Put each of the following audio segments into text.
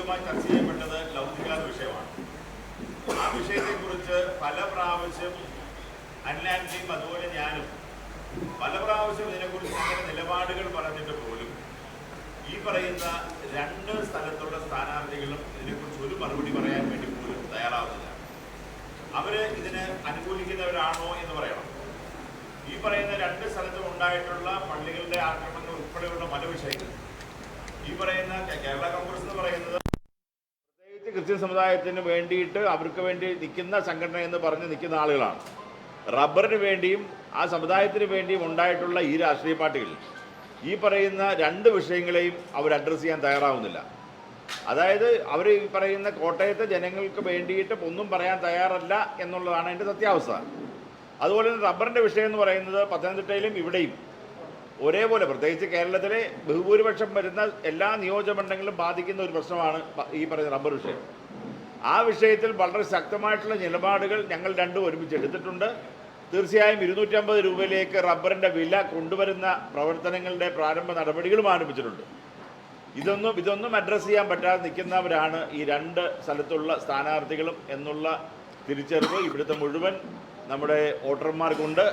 ഔദ്യോഗികമായി ചർച്ച ചെയ്യപ്പെട്ടത് ലൗകികാത വിഷയമാണ്. ആ വിഷയത്തെക്കുറിച്ച് പല പ്രാവശ്യം അനിലാൻജിയും അതുപോലെ ഞാനും പല പ്രാവശ്യം ഇതിനെക്കുറിച്ച് ഞങ്ങളുടെ നിലപാടുകൾ പറഞ്ഞിട്ട് പോലും ഈ പറയുന്ന രണ്ട് സ്ഥലത്തുള്ള സ്ഥാനാർത്ഥികളും ഇതിനെക്കുറിച്ച് ഒരു മറുപടി പറയാൻ വേണ്ടി പോലും തയ്യാറാവുന്നില്ല. അവര് ഇതിനെ അനുകൂലിക്കുന്നവരാണോ എന്ന് പറയണം. ഈ പറയുന്ന രണ്ട് സ്ഥലത്തും ഉണ്ടായിട്ടുള്ള പള്ളികളുടെ ആക്രമണങ്ങൾ ഉൾപ്പെടെയുള്ള പല വിഷയങ്ങൾ ഈ പറയുന്ന കേരള കോൺഗ്രസ് എന്ന് പറയുന്നത് പ്രത്യേകിച്ച് ക്രിസ്ത്യൻ സമുദായത്തിന് വേണ്ടിയിട്ട് അവർക്ക് വേണ്ടി നിൽക്കുന്ന സംഘടന എന്ന് പറഞ്ഞ് നിൽക്കുന്ന ആളുകളാണ്. റബ്ബറിന് വേണ്ടിയും ആ സമുദായത്തിന് വേണ്ടിയും ഉണ്ടായിട്ടുള്ള ഈ രാഷ്ട്രീയ പാർട്ടികൾ ഈ പറയുന്ന രണ്ട് വിഷയങ്ങളെയും അവർ അഡ്രസ്സ് ചെയ്യാൻ തയ്യാറാവുന്നില്ല. അതായത് അവർ ഈ പറയുന്ന കോട്ടയത്തെ ജനങ്ങൾക്ക് വേണ്ടിയിട്ട് ഒന്നും പറയാൻ തയ്യാറല്ല എന്നുള്ളതാണ് അതിൻ്റെ സത്യാവസ്ഥ. അതുപോലെ തന്നെ റബ്ബറിൻ്റെ വിഷയം എന്ന് പറയുന്നത് പത്തനംതിട്ടയിലും ഇവിടെയും ഒരേപോലെ, പ്രത്യേകിച്ച് കേരളത്തിലെ ബഹുഭൂരിപക്ഷം വരുന്ന എല്ലാ നിയോജകമണ്ഡലങ്ങളിലും ബാധിക്കുന്ന ഒരു പ്രശ്നമാണ് ഈ പറയുന്ന റബ്ബർ വിഷയം. ആ വിഷയത്തിൽ വളരെ ശക്തമായിട്ടുള്ള നിലപാടുകൾ ഞങ്ങൾ രണ്ടും ഒരുമിച്ച് എടുത്തിട്ടുണ്ട്. തീർച്ചയായും 250 രൂപയിലേക്ക് റബ്ബറിൻ്റെ വില കൊണ്ടുവരുന്ന പ്രവർത്തനങ്ങളുടെ പ്രാരംഭ നടപടികളും ആരംഭിച്ചിട്ടുണ്ട്. ഇതൊന്നും അഡ്രസ്സ് ചെയ്യാൻ പറ്റാതെ നിൽക്കുന്നവരാണ് ഈ രണ്ട് സ്ഥലത്തുള്ള സ്ഥാനാർത്ഥികളും എന്നുള്ള തിരിച്ചറിവ് ഇവിടുത്തെ മുഴുവൻ നമ്മുടെ വോട്ടർമാർക്കുണ്ട്.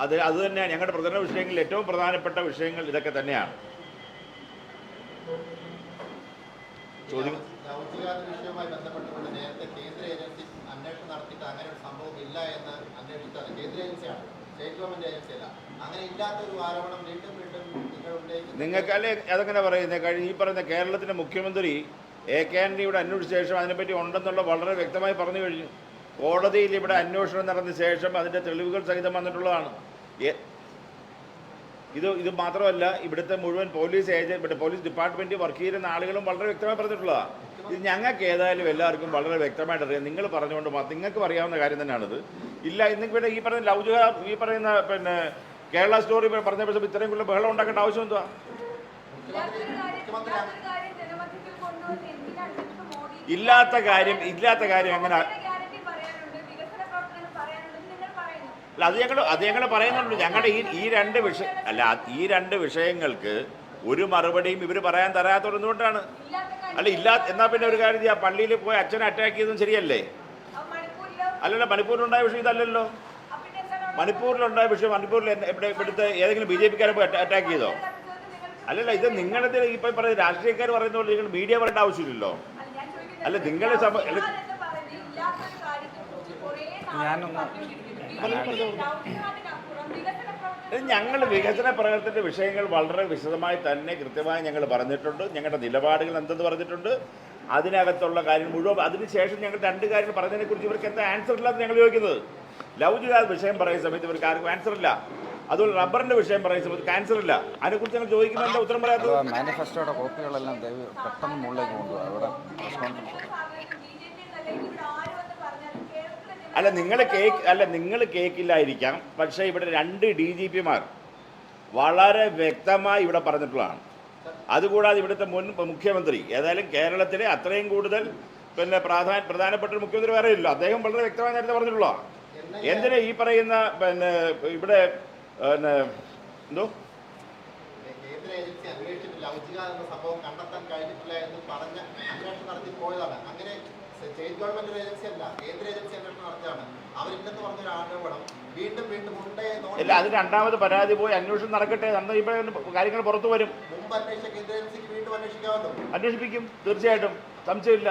അതുതന്നെ ഞങ്ങളുടെ പ്രധാന വിഷയങ്ങളിൽ ഏറ്റവും പ്രധാനപ്പെട്ട വിഷയങ്ങൾ ഇതൊക്കെ തന്നെയാണ്. വിഷയവുമായി ബന്ധപ്പെട്ടുകൊണ്ട് നേരത്തെ കേന്ദ്ര ഏജൻസി അന്വേഷണം നടത്തിയിട്ട് അങ്ങനെ ഒരു സംഭവം ഇല്ല എന്ന് അന്വേഷിച്ചത് കേന്ദ്ര ഏജൻസിയാണ്, സ്റ്റേറ്റ് ഗവൺമെന്റ് ഏജൻസിയല്ല. അങ്ങനെ ഇല്ലാത്തൊരു ആരോപണം വീണ്ടും നിങ്ങൾക്കല്ലേ അതെങ്ങനെ പറയുന്നത്? ഈ പറയുന്ന കേരളത്തിൻ്റെ മുഖ്യമന്ത്രി AKNയുടെ അന്വേഷിച്ച ശേഷം അതിനെപ്പറ്റി ഉണ്ടെന്നുള്ള വളരെ വ്യക്തമായി പറഞ്ഞു കഴിഞ്ഞു. കോടതിയിൽ ഇവിടെ അന്വേഷണം നടന്ന ശേഷം അതിൻ്റെ തെളിവുകൾ സഹിതം വന്നിട്ടുള്ളതാണ്. ഇത് മാത്രമല്ല, ഇവിടുത്തെ മുഴുവൻ പോലീസ് ഡിപ്പാർട്ട്മെൻറ്റ് വർക്ക് ചെയ്യുന്ന ആളുകളും വളരെ വ്യക്തമായി പറഞ്ഞിട്ടുള്ളതാണ്. ഇത് ഞങ്ങൾക്ക് ഏതായാലും എല്ലാവർക്കും വളരെ വ്യക്തമായിട്ട് അറിയാം. നിങ്ങൾ പറഞ്ഞുകൊണ്ട് നിങ്ങൾക്ക് അറിയാവുന്ന കാര്യം തന്നെയാണിത്. ഇല്ല, ഇന്ന് ഇവിടെ ഈ പറയുന്ന ഈ പറയുന്ന കേരള സ്റ്റോറി പറഞ്ഞപ്പോൾ ഇത്രയും കൂടുതൽ ബഹളം ഉണ്ടാക്കേണ്ട ആവശ്യം എന്തുവാ? ഇല്ലാത്ത കാര്യം എങ്ങനെ? അല്ല, അത് ഞങ്ങൾ പറയുന്നുണ്ട്. ഞങ്ങളുടെ ഈ രണ്ട് വിഷയങ്ങൾക്ക് ഒരു മറുപടിയും ഇവർ പറയാൻ തരാത്തതുകൊണ്ടാണ്. എന്നാൽ പിന്നെ ഒരു കാര്യം ചെയ്യാം, പള്ളിയിൽ പോയി അച്ഛനെ അറ്റാക്ക് ചെയ്തതും ശരിയല്ലേ? അല്ലല്ലോ, മണിപ്പൂരിലുണ്ടായ വിഷയം ഇതല്ലല്ലോ. മണിപ്പൂരിലുണ്ടായ വിഷയം ഇവിടുത്തെ ഏതെങ്കിലും BJPക്കാരെ പോയി അറ്റാക്ക് ചെയ്തോ? അല്ലല്ല, ഇത് നിങ്ങളത് ഇപ്പം പറയുന്നത് രാഷ്ട്രീയക്കാർ പറയുന്ന പോലെ നിങ്ങൾ മീഡിയ പറയേണ്ട ആവശ്യമില്ലല്ലോ. അല്ല, നിങ്ങൾ ഞങ്ങൾ വികസന പ്രവർത്തനത്തിൻ്റെ വിഷയങ്ങൾ വളരെ വിശദമായി തന്നെ കൃത്യമായി ഞങ്ങൾ പറഞ്ഞിട്ടുണ്ട്. ഞങ്ങളുടെ നിലപാടുകൾ എന്തെന്ന് പറഞ്ഞിട്ടുണ്ട്. അതിനകത്തുള്ള കാര്യം മുഴുവൻ അതിനുശേഷം ഞങ്ങൾ രണ്ട് കാര്യങ്ങൾ പറഞ്ഞതിനെക്കുറിച്ച് ഇവർക്ക് എന്താ ആൻസർ ഇല്ലാതെ ഞങ്ങൾ ചോദിക്കുന്നത്. ലൗകിക വിഷയം പറയുന്ന സമയത്ത് ഇവർക്ക് ആർക്കും ആൻസർ ഇല്ല. അതുപോലെ റബ്ബറിന്റെ വിഷയം പറയുന്ന സമയത്ത് ആൻസർ ഇല്ല. അതിനെക്കുറിച്ച് ഞങ്ങൾ ചോദിക്കുമ്പോൾ എന്താ ഉത്തരം പറയാത്തത്? മാനിഫെസ്റ്റോയുടെ കോപ്പികളെല്ലാം പെട്ടെന്ന് മുകളിലേക്ക് കൊണ്ടുപോകും. അവിടെ നിങ്ങൾ കേൾക്കില്ലായിരിക്കാം. പക്ഷേ ഇവിടെ രണ്ട് DGPമാർ വളരെ വ്യക്തമായി ഇവിടെ പറഞ്ഞിട്ടുള്ളതാണ്. അതുകൂടാതെ ഇവിടുത്തെ മുൻ മുഖ്യമന്ത്രി, ഏതായാലും കേരളത്തിലെ അത്രയും കൂടുതൽ പ്രധാനപ്പെട്ട ഒരു മുഖ്യമന്ത്രി വേറെ ഇല്ല. അദ്ദേഹം വളരെ വ്യക്തമായി നേരത്തെ പറഞ്ഞിട്ടുള്ള എന്തിനാ ഈ പറയുന്ന ഇവിടെ എന്തോ കേന്ദ്ര ഏജൻസി അന്വേഷിച്ചിട്ടില്ല, ഔദ്യോഗിക സംഭവം കണ്ടെത്താൻ കഴിഞ്ഞിട്ടില്ല എന്ന് പറഞ്ഞ് അന്വേഷണം നടത്തി പോയതാണ്. അങ്ങനെ സ്റ്റേറ്റ് ഗവൺമെന്റ് ഏജൻസി അല്ല, കേന്ദ്ര ഏജൻസി അന്വേഷണം നടത്തിയാണ്. അവരില്ലെന്ന് പറഞ്ഞൊരു ആരോപണം വീണ്ടും ഉണ്ടേ. ഇല്ല, അത് രണ്ടാമത് പരാതി പോയി അന്വേഷണം നടക്കട്ടെ. ഇപ്പോൾ കാര്യങ്ങൾ പുറത്തു വരും. മുമ്പ് അന്വേഷിച്ച കേന്ദ്ര ഏജൻസിക്ക് വീണ്ടും അന്വേഷിക്കാമല്ലോ. അന്വേഷിപ്പിക്കും, തീർച്ചയായിട്ടും, സംശയമില്ല.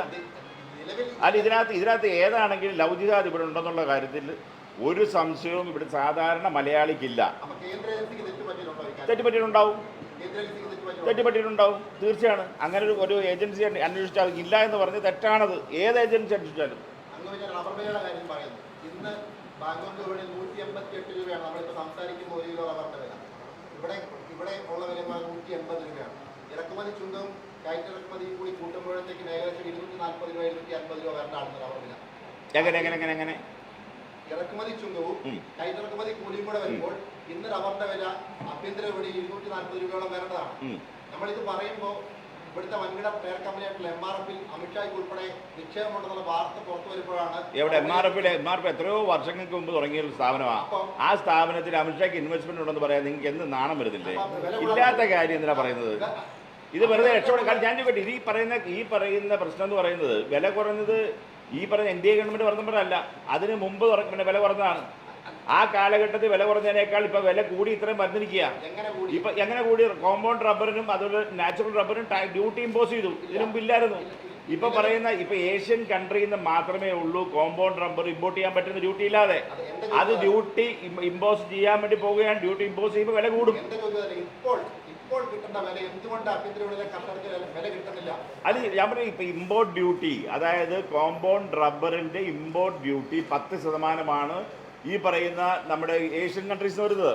അല്ല, ഇതിനകത്ത് ഏതാണെങ്കിലും ലൗകികത ഇവിടെ ഉണ്ടെന്നുള്ള കാര്യത്തിൽ ഒരു സംശയവും ഇവിടെ സാധാരണ മലയാളിക്കില്ല. തെറ്റുപറ്റിയിട്ടുണ്ടാവും, തീർച്ചയാണ്. അങ്ങനെ ഒരു ഏജൻസി അന്വേഷിച്ചാൽ ഇല്ല എന്ന് പറഞ്ഞ് തെറ്റാണത്. ഏത് ഏജൻസി അന്വേഷിച്ചാലും. ഇന്ന് ബാംഗ്ലൂർ 188 രൂപയാണ് നമ്മളിപ്പോൾ സംസാരിക്കുമ്പോൾ 1 കിലോ റബ്ബറിന്റെ വില. ഇവിടെ ഉള്ള വില 180 രൂപയാണ്. ഇറക്കുമതി ചുങ്കവും കയറ്റിറക്കുമതി കൂടി കൂട്ടുമ്പോഴത്തേക്ക് ഏകദേശം 240 രൂപ 250 രൂപ വരണ്ടാണ് റബ്ബർ വില. എങ്ങനെ ഇറക്കുമതി ചുങ്കവും കയറ്റിറക്കുമതി കൂലിയും കൂടെ വരുമ്പോൾ ഇന്ന് റബ്ബറിന്റെ വില ആഭ്യന്തര വിപണി 240 രൂപയോളം വരേണ്ടതാണ്. നമ്മളിത് പറയുമ്പോൾ ഇവിടുത്തെ വൻകിട പേർ കമ്പനിയായിട്ടുള്ള MRFൽ അമിത്ഷായ്ക്ക് ഉൾപ്പെടെ നിക്ഷേപമുണ്ടെന്നുള്ള വാർത്ത പുറത്തു വരുമ്പോഴാണ്. ഇവിടെ MRF എത്രയോ വർഷങ്ങൾക്ക് മുമ്പ് തുടങ്ങിയ ഒരു സ്ഥാപനമാണ്. ആ സ്ഥാപനത്തിൽ അമിത്ഷായ്ക്ക് ഇൻവെസ്റ്റ്മെന്റ് ഉണ്ടെന്ന് പറയാൻ നിങ്ങൾക്ക് എന്ത് നാണം വരുന്നില്ലേ? ഇല്ലാത്ത കാര്യം എന്തിനാ പറയുന്നത്? ഇത് വെറുതെ രക്ഷപ്പെടും. കാരണം ഞാൻ ചോദിക്കട്ടെ, ഈ പറയുന്ന പ്രശ്നം എന്ന് പറയുന്നത് വില കുറഞ്ഞത് ഈ പറഞ്ഞ എൻ ഡി എ ഗവൺമെൻറ് പറഞ്ഞപ്പോഴല്ല, അതിന് മുമ്പ് പിന്നെ വില കുറഞ്ഞതാണ്. ആ കാലഘട്ടത്തിൽ വില കുറഞ്ഞതിനേക്കാൾ ഇപ്പം വില കൂടി ഇത്രയും വർദ്ധിക്കുക. ഇപ്പം എങ്ങനെ കൂടി? കോമ്പൗണ്ട് റബ്ബറിനും അതുപോലെ നാച്ചുറൽ റബ്ബറിനും ഡ്യൂട്ടി ഇമ്പോസ് ചെയ്തു. ഇതിനു മുമ്പ് ഇല്ലായിരുന്നു. ഇപ്പം പറയുന്ന ഇപ്പം ഏഷ്യൻ കൺട്രിയിൽ നിന്ന് മാത്രമേ ഉള്ളൂ കോമ്പൗണ്ട് റബ്ബർ ഇമ്പോർട്ട് ചെയ്യാൻ പറ്റുന്ന ഡ്യൂട്ടി ഇല്ലാതെ. അത് ഡ്യൂട്ടി ഇമ്പോസ് ചെയ്യാൻ വേണ്ടി പോവുകയാണ്. ഡ്യൂട്ടി ഇമ്പോസ് ചെയ്യുമ്പോൾ വില കൂടും. അത് ഞാൻ പറയും, ഇപ്പം ഇമ്പോർട്ട് ഡ്യൂട്ടി, അതായത് കോമ്പൗണ്ട് റബ്ബറിൻ്റെ ഇമ്പോർട്ട് ഡ്യൂട്ടി 10% ഈ പറയുന്ന നമ്മുടെ ഏഷ്യൻ കൺട്രീസിന് വരുന്നത്.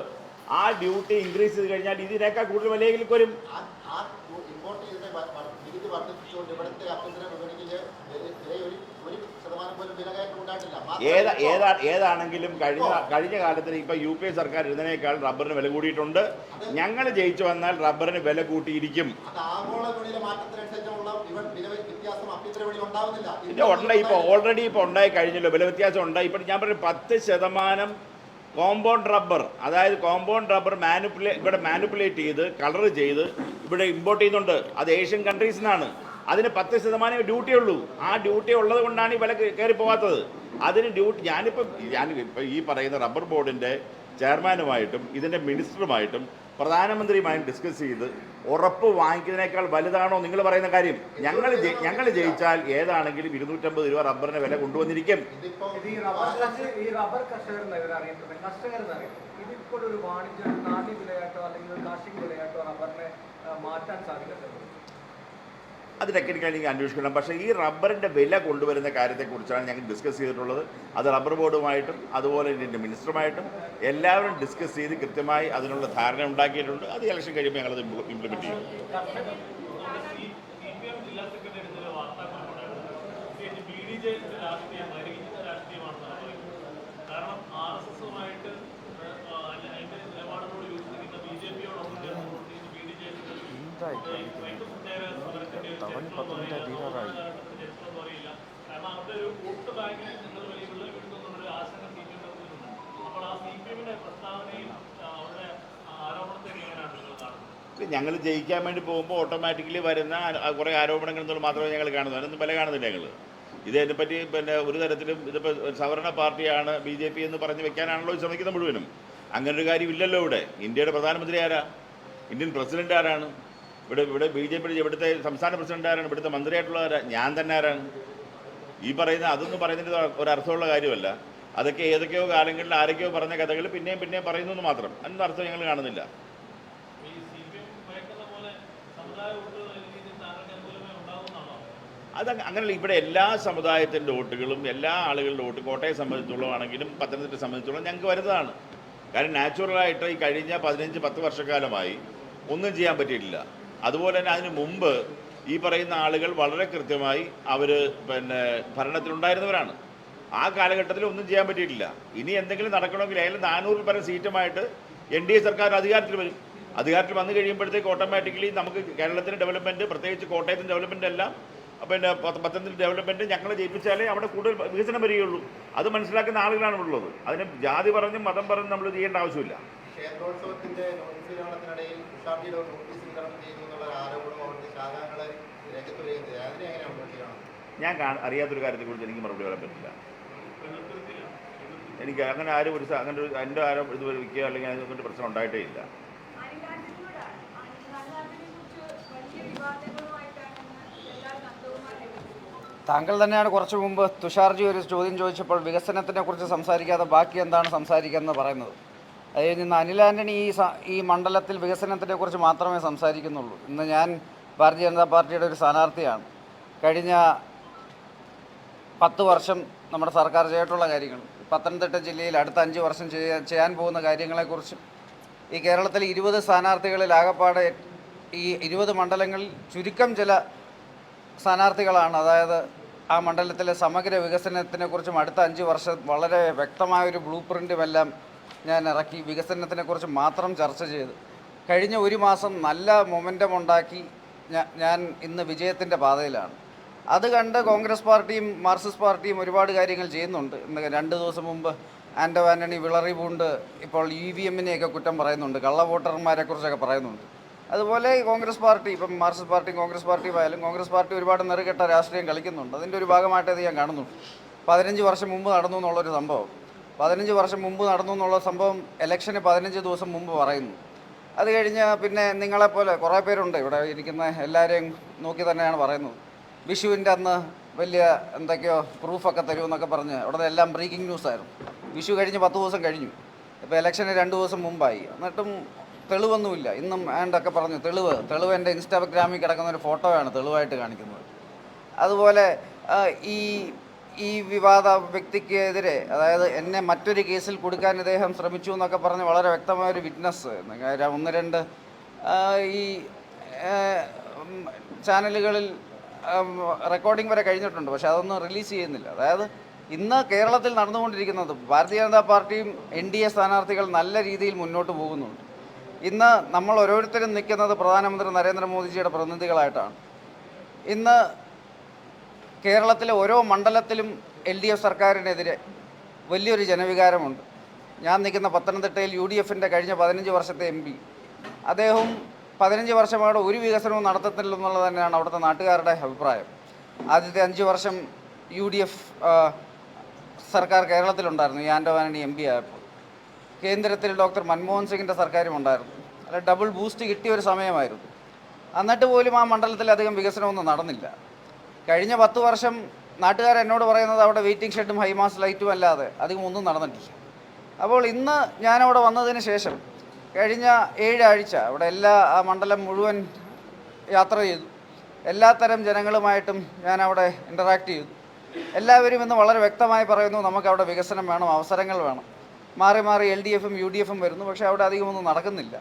ആ ഡ്യൂട്ടി ഇൻക്രീസ് ചെയ്ത് കഴിഞ്ഞാൽ ഇതിനേക്കാൾ കൂടുതൽ വിലയിലേക്ക് വരും. ഏതാണെങ്കിലും കഴിഞ്ഞ കാലത്തിന് ഇപ്പൊ യു പി എ സർക്കാർ ഇരുന്നതിനേക്കാൾ റബ്ബറിന് വില കൂടിയിട്ടുണ്ട്. ഞങ്ങൾ ജയിച്ചു വന്നാൽ റബ്ബറിന് വില കൂട്ടിയിരിക്കും. ഇപ്പൊ ഓൾറെഡി ഇപ്പൊ ഉണ്ടായി കഴിഞ്ഞല്ലോ, വില വ്യത്യാസം ഉണ്ടായി. ഇപ്പൊ ഞാൻ പറഞ്ഞു 10% കോമ്പൗണ്ട് റബ്ബർ, അതായത് കോമ്പൗണ്ട് റബ്ബർ ഇവിടെ മാനിപ്പുലേറ്റ് ചെയ്ത് കളർ ചെയ്ത് ഇവിടെ ഇമ്പോർട്ട് ചെയ്യുന്നുണ്ട്. അത് ഏഷ്യൻ കൺട്രീസിൽ നിന്നാണ്. അതിന് 10% ഡ്യൂട്ടി ഉള്ളൂ. ആ ഡ്യൂട്ടി ഉള്ളത് കൊണ്ടാണ് ഈ വില കയറി പോകാത്തത്. അതിന് ഡ്യൂട്ടി ഞാനിപ്പോൾ ഈ പറയുന്ന റബ്ബർ ബോർഡിൻ്റെ ചെയർമാനുമായിട്ടും ഇതിൻ്റെ മിനിസ്റ്ററുമായിട്ടും പ്രധാനമന്ത്രിയുമായും ഡിസ്കസ് ചെയ്ത് ഉറപ്പ് വാങ്ങിക്കുന്നതിനേക്കാൾ വലുതാണോ നിങ്ങൾ പറയുന്ന കാര്യം? ഞങ്ങൾ ജയിച്ചാൽ ഏതാണെങ്കിലും 250 രൂപ റബ്ബറിന് വില കൊണ്ടുവന്നിരിക്കും. ഇതിപ്പോൾ ഒരു വാണിജ്യ നാണ്യ വിലയായിട്ടോ അല്ലെങ്കിൽ ഒരു കാർഷിക വിലയായിട്ടോ റബ്ബറിനെ മാറ്റാൻ സാധിക്കത്തില്ല. അത് ടെക്നിക്കലി അന്വേഷിക്കണം. പക്ഷേ ഈ റബ്ബറിൻ്റെ വില കൊണ്ടുവരുന്ന കാര്യത്തെക്കുറിച്ചാണ് ഞങ്ങൾ ഡിസ്കസ് ചെയ്തിട്ടുള്ളത്. അത് റബ്ബർ ബോർഡുമായിട്ടും അതുപോലെ ഇതിൻ്റെ മിനിസ്റ്ററുമായിട്ടും എല്ലാവരും ഡിസ്കസ് ചെയ്ത് കൃത്യമായി അതിനുള്ള ധാരണ ഉണ്ടാക്കിയിട്ടുണ്ട്. അത് ഇലക്ഷൻ കഴിയുമ്പോൾ ഞങ്ങളത് ഇംപ്ലിമെൻറ്റ് ചെയ്യും. ഞങ്ങൾ ജയിക്കാൻ വേണ്ടി പോകുമ്പോൾ ഓട്ടോമാറ്റിക്കലി വരുന്ന കുറേ ആരോപണങ്ങൾ എന്നുള്ളത് മാത്രമേ ഞങ്ങൾ കാണുന്നു. അതിനൊന്നും വില കാണുന്നില്ല ഞങ്ങൾ. ഇതിനെപ്പറ്റി പിന്നെ ഒരു തരത്തിലും ഇതിപ്പോൾ സവർണ പാർട്ടിയാണ് BJP എന്ന് പറഞ്ഞ് വെക്കാനാണല്ലോ ശ്രമിക്കുന്നത് മുഴുവനും. അങ്ങനൊരു കാര്യമില്ലല്ലോ. ഇവിടെ ഇന്ത്യയുടെ പ്രധാനമന്ത്രി ആരാ? ഇന്ത്യൻ പ്രസിഡന്റ് ആരാണ്? ഇവിടെ BJP ഇവിടുത്തെ സംസ്ഥാന പ്രസിഡന്റ് ആരാണ്? ഇവിടുത്തെ മന്ത്രിയായിട്ടുള്ള ആരാ? ഞാൻ തന്നെ ആരാണ്? ഈ പറയുന്ന അതൊന്നും പറയുന്നതിന് ഒരർത്ഥമുള്ള കാര്യമല്ല. അതൊക്കെ ഏതൊക്കെയോ കാലങ്ങളിൽ ആരൊക്കെയോ പറഞ്ഞ കഥകൾ പിന്നെയും പറയുന്നു എന്ന് മാത്രം. അതിനൊന്നും അർത്ഥം ഞങ്ങൾ കാണുന്നില്ല. അത് അങ്ങനെയല്ല. ഇവിടെ എല്ലാ സമുദായത്തിൻ്റെ വോട്ടുകളും എല്ലാ ആളുകളുടെ വോട്ട് കോട്ടയെ സംബന്ധിച്ചുള്ളതാണെങ്കിലും പത്തനംതിട്ടയെ സംബന്ധിച്ചുള്ള ഞങ്ങൾക്ക് വരുന്നതാണ്. കാരണം നാച്ചുറലായിട്ട് ഈ കഴിഞ്ഞ 15-10 വർഷക്കാലമായി ഒന്നും ചെയ്യാൻ പറ്റിയിട്ടില്ല. അതുപോലെ തന്നെ അതിന് മുമ്പ് ഈ പറയുന്ന ആളുകൾ വളരെ കൃത്യമായി അവർ പിന്നെ ഭരണത്തിലുണ്ടായിരുന്നവരാണ്. ആ കാലഘട്ടത്തിൽ ഒന്നും ചെയ്യാൻ പറ്റിയിട്ടില്ല. ഇനി എന്തെങ്കിലും നടക്കണമെങ്കിൽ അതിൽ 400 പരം സീറ്റുമായിട്ട് NDA സർക്കാർ അധികാരത്തിൽ വരും. അധികാരത്തിൽ വന്നു കഴിയുമ്പോഴത്തേക്ക് ഓട്ടോമാറ്റിക്കലി നമുക്ക് കേരളത്തിൻ്റെ ഡെവലപ്മെൻറ്റ്, പ്രത്യേകിച്ച് കോട്ടയത്തിൻ്റെ ഡെവലപ്മെൻ്റ് എല്ലാം പിന്നെ പത്തനംതിട്ട ഡെവലപ്മെൻറ്റ് ഞങ്ങൾ ജയിപ്പിച്ചാലേ അവിടെ കൂടുതൽ വികസനം വരികയുള്ളൂ. അത് മനസ്സിലാക്കുന്ന ആളുകളാണ് ഉള്ളത്. അതിന് ജാതി പറഞ്ഞും മതം പറഞ്ഞും നമ്മൾ ചെയ്യേണ്ട ആവശ്യമില്ല. ഞാൻ അറിയാത്തൊരു കാര്യത്തെക്കുറിച്ച് എനിക്ക് മറുപടി പറയാൻ പറ്റില്ല. എനിക്ക് അങ്ങനെ ആരും എൻ്റെ ആരും ഇതുവരെ വിൽക്കുക അല്ലെങ്കിൽ അതിനെക്കൊണ്ട് പ്രശ്നം ഉണ്ടായിട്ടേ ഇല്ല. താങ്കൾ തന്നെയാണ് കുറച്ച് മുമ്പ് തുഷാർജി ഒരു ചോദ്യം ചോദിച്ചപ്പോൾ വികസനത്തിനെ കുറിച്ച് സംസാരിക്കാതെ ബാക്കി എന്താണ് സംസാരിക്കുന്നത് പറയുന്നത്. അത് കഴിഞ്ഞ് അനിൽ ആൻ്റണി ഈ മണ്ഡലത്തിൽ വികസനത്തിനെ കുറിച്ച് മാത്രമേ സംസാരിക്കുന്നുള്ളൂ. ഇന്ന് ഞാൻ ഭാരതീയ ജനതാ പാർട്ടിയുടെ ഒരു സ്ഥാനാർത്ഥിയാണ്. കഴിഞ്ഞ 10 വർഷം നമ്മുടെ സർക്കാർ ചെയ്തിട്ടുള്ള കാര്യങ്ങൾ, പത്തനംതിട്ട ജില്ലയിൽ അടുത്ത 5 വർഷം ചെയ്യാൻ പോകുന്ന കാര്യങ്ങളെക്കുറിച്ചും, ഈ കേരളത്തിലെ 20 സ്ഥാനാർത്ഥികളിൽ ആകപ്പാടെ ഈ 20 മണ്ഡലങ്ങളിൽ ചുരുക്കം ചില സ്ഥാനാർത്ഥികളാണ്. അതായത് ആ മണ്ഡലത്തിലെ സമഗ്ര വികസനത്തിനെക്കുറിച്ചും അടുത്ത 5 വർഷം വളരെ വ്യക്തമായൊരു ബ്ലൂ പ്രിൻറ്റുമെല്ലാം ഞാൻ ഇറക്കി വികസനത്തിനെക്കുറിച്ച് മാത്രം ചർച്ച ചെയ്ത് കഴിഞ്ഞ 1 മാസം നല്ല മൊമെൻറ്റം ഉണ്ടാക്കി ഞാൻ ഇന്ന് വിജയത്തിൻ്റെ പാതയിലാണ്. അത് കണ്ട് കോൺഗ്രസ് പാർട്ടിയും മാർക്സിസ്റ്റ് പാർട്ടിയും ഒരുപാട് കാര്യങ്ങൾ ചെയ്യുന്നുണ്ട്. ഇന്ന് 2 ദിവസം മുമ്പ് ആൻ്റോ ആൻ്റണി വിളറി പൂണ്ട് ഇപ്പോൾ EVM-നെയൊക്കെ കുറ്റം പറയുന്നുണ്ട്, കള്ള വോട്ടർമാരെക്കുറിച്ചൊക്കെ പറയുന്നുണ്ട്. അതുപോലെ കോൺഗ്രസ് പാർട്ടി, ഇപ്പം മാർക്സിസ്റ്റ് പാർട്ടിയും കോൺഗ്രസ് പാർട്ടിയും ആയാലും കോൺഗ്രസ് പാർട്ടി ഒരുപാട് നെറുകെട്ട രാഷ്ട്രീയം കളിക്കുന്നുണ്ട്. അതിൻ്റെ ഒരു ഭാഗമായിട്ട് അത് ഞാൻ കാണുന്നുണ്ട്. 15 വർഷം മുമ്പ് നടന്നു എന്നുള്ളൊരു സംഭവം, 15 വർഷം മുമ്പ് നടന്നു എന്നുള്ള സംഭവം ഇലക്ഷന് 15 ദിവസം മുമ്പ് പറയുന്നു. അത് കഴിഞ്ഞ് പിന്നെ നിങ്ങളെപ്പോലെ കുറേ പേരുണ്ട് ഇവിടെ ഇരിക്കുന്ന, എല്ലാവരെയും നോക്കി തന്നെയാണ് പറയുന്നത്. വിഷുവിൻ്റെ അന്ന് വലിയ എന്തൊക്കെയോ പ്രൂഫൊക്കെ തരുമെന്നൊക്കെ പറഞ്ഞ് അവിടെ എല്ലാം ബ്രേക്കിംഗ് ന്യൂസായിരുന്നു. വിഷു കഴിഞ്ഞ് 10 ദിവസം കഴിഞ്ഞു, ഇപ്പോൾ ഇലക്ഷന് 2 ദിവസം മുമ്പായി, എന്നിട്ടും തെളിവൊന്നുമില്ല. ഇന്നും ആണ്ടൊക്കെ പറഞ്ഞു തെളിവ് എൻ്റെ ഇൻസ്റ്റാഗ്രാമിൽ കിടക്കുന്ന ഒരു ഫോട്ടോയാണ് തെളിവായിട്ട് കാണിക്കുന്നത്. അതുപോലെ ഈ വിവാദ വ്യക്തിക്കെതിരെ, അതായത് എന്നെ മറ്റൊരു കേസിൽ കൊടുക്കാൻ ഇദ്ദേഹം ശ്രമിച്ചു എന്നൊക്കെ പറഞ്ഞ് വളരെ വ്യക്തമായൊരു വിറ്റ്നസ് 1-2 ഈ ചാനലുകളിൽ റെക്കോർഡിംഗ് വരെ കഴിഞ്ഞിട്ടുണ്ട്. പക്ഷെ അതൊന്നും റിലീസ് ചെയ്യുന്നില്ല. അതായത് ഇന്ന് കേരളത്തിൽ നടന്നുകൊണ്ടിരിക്കുന്നത്, ഭാരതീയ ജനതാ പാർട്ടിയും NDA സ്ഥാനാർത്ഥികൾ നല്ല രീതിയിൽ മുന്നോട്ട് പോകുന്നുണ്ട്. ഇന്ന് നമ്മൾ ഓരോരുത്തരും നിൽക്കുന്നത് പ്രധാനമന്ത്രി നരേന്ദ്രമോദിജിയുടെ പ്രതിനിധികളായിട്ടാണ്. ഇന്ന് കേരളത്തിലെ ഓരോ മണ്ഡലത്തിലും LDF സർക്കാരിനെതിരെ വലിയൊരു ജനവികാരമുണ്ട്. ഞാൻ നിൽക്കുന്ന പത്തനംതിട്ടയിൽ UDFൻ്റെ കഴിഞ്ഞ 15 വർഷത്തെ MP, അദ്ദേഹം 15 വർഷമായിട്ട് ഒരു വികസനവും നടത്തത്തില്ലെന്നുള്ളത് തന്നെയാണ് അവിടുത്തെ നാട്ടുകാരുടെ അഭിപ്രായം. ആദ്യത്തെ 5 വർഷം UDF സർക്കാർ കേരളത്തിലുണ്ടായിരുന്നു. ഈ ആൻ്റോ ആൻ്റണി MP ആയപ്പോൾ കേന്ദ്രത്തിൽ ഡോക്ടർ മൻമോഹൻ സിംഗിൻ്റെ സർക്കാരും ഉണ്ടായിരുന്നു. അല്ല, ഡബിൾ ബൂസ്റ്റ് കിട്ടിയ ഒരു സമയമായിരുന്നു. എന്നിട്ട് പോലും ആ മണ്ഡലത്തിൽ അധികം വികസനമൊന്നും നടന്നില്ല. കഴിഞ്ഞ 10 വർഷം നാട്ടുകാർ എന്നോട് പറയുന്നത് അവിടെ വെയിറ്റിംഗ് ഷെഡും ഹൈമാസ് ലൈറ്റും അല്ലാതെ അധികം ഒന്നും നടന്നിട്ടില്ല. അപ്പോൾ ഇന്ന് ഞാനവിടെ വന്നതിന് ശേഷം കഴിഞ്ഞ 7 ആഴ്ച അവിടെ ആ മണ്ഡലം മുഴുവൻ യാത്ര ചെയ്തു. എല്ലാത്തരം ജനങ്ങളുമായിട്ടും ഞാനവിടെ ഇൻ്ററാക്ട് ചെയ്തു. എല്ലാവരും ഇന്ന് വളരെ വ്യക്തമായി പറയുന്നു, നമുക്കവിടെ വികസനം വേണം, അവസരങ്ങൾ വേണം. മാറി മാറി LDFും UDFും വരുന്നു, പക്ഷേ അവിടെ അധികമൊന്നും നടക്കുന്നില്ല.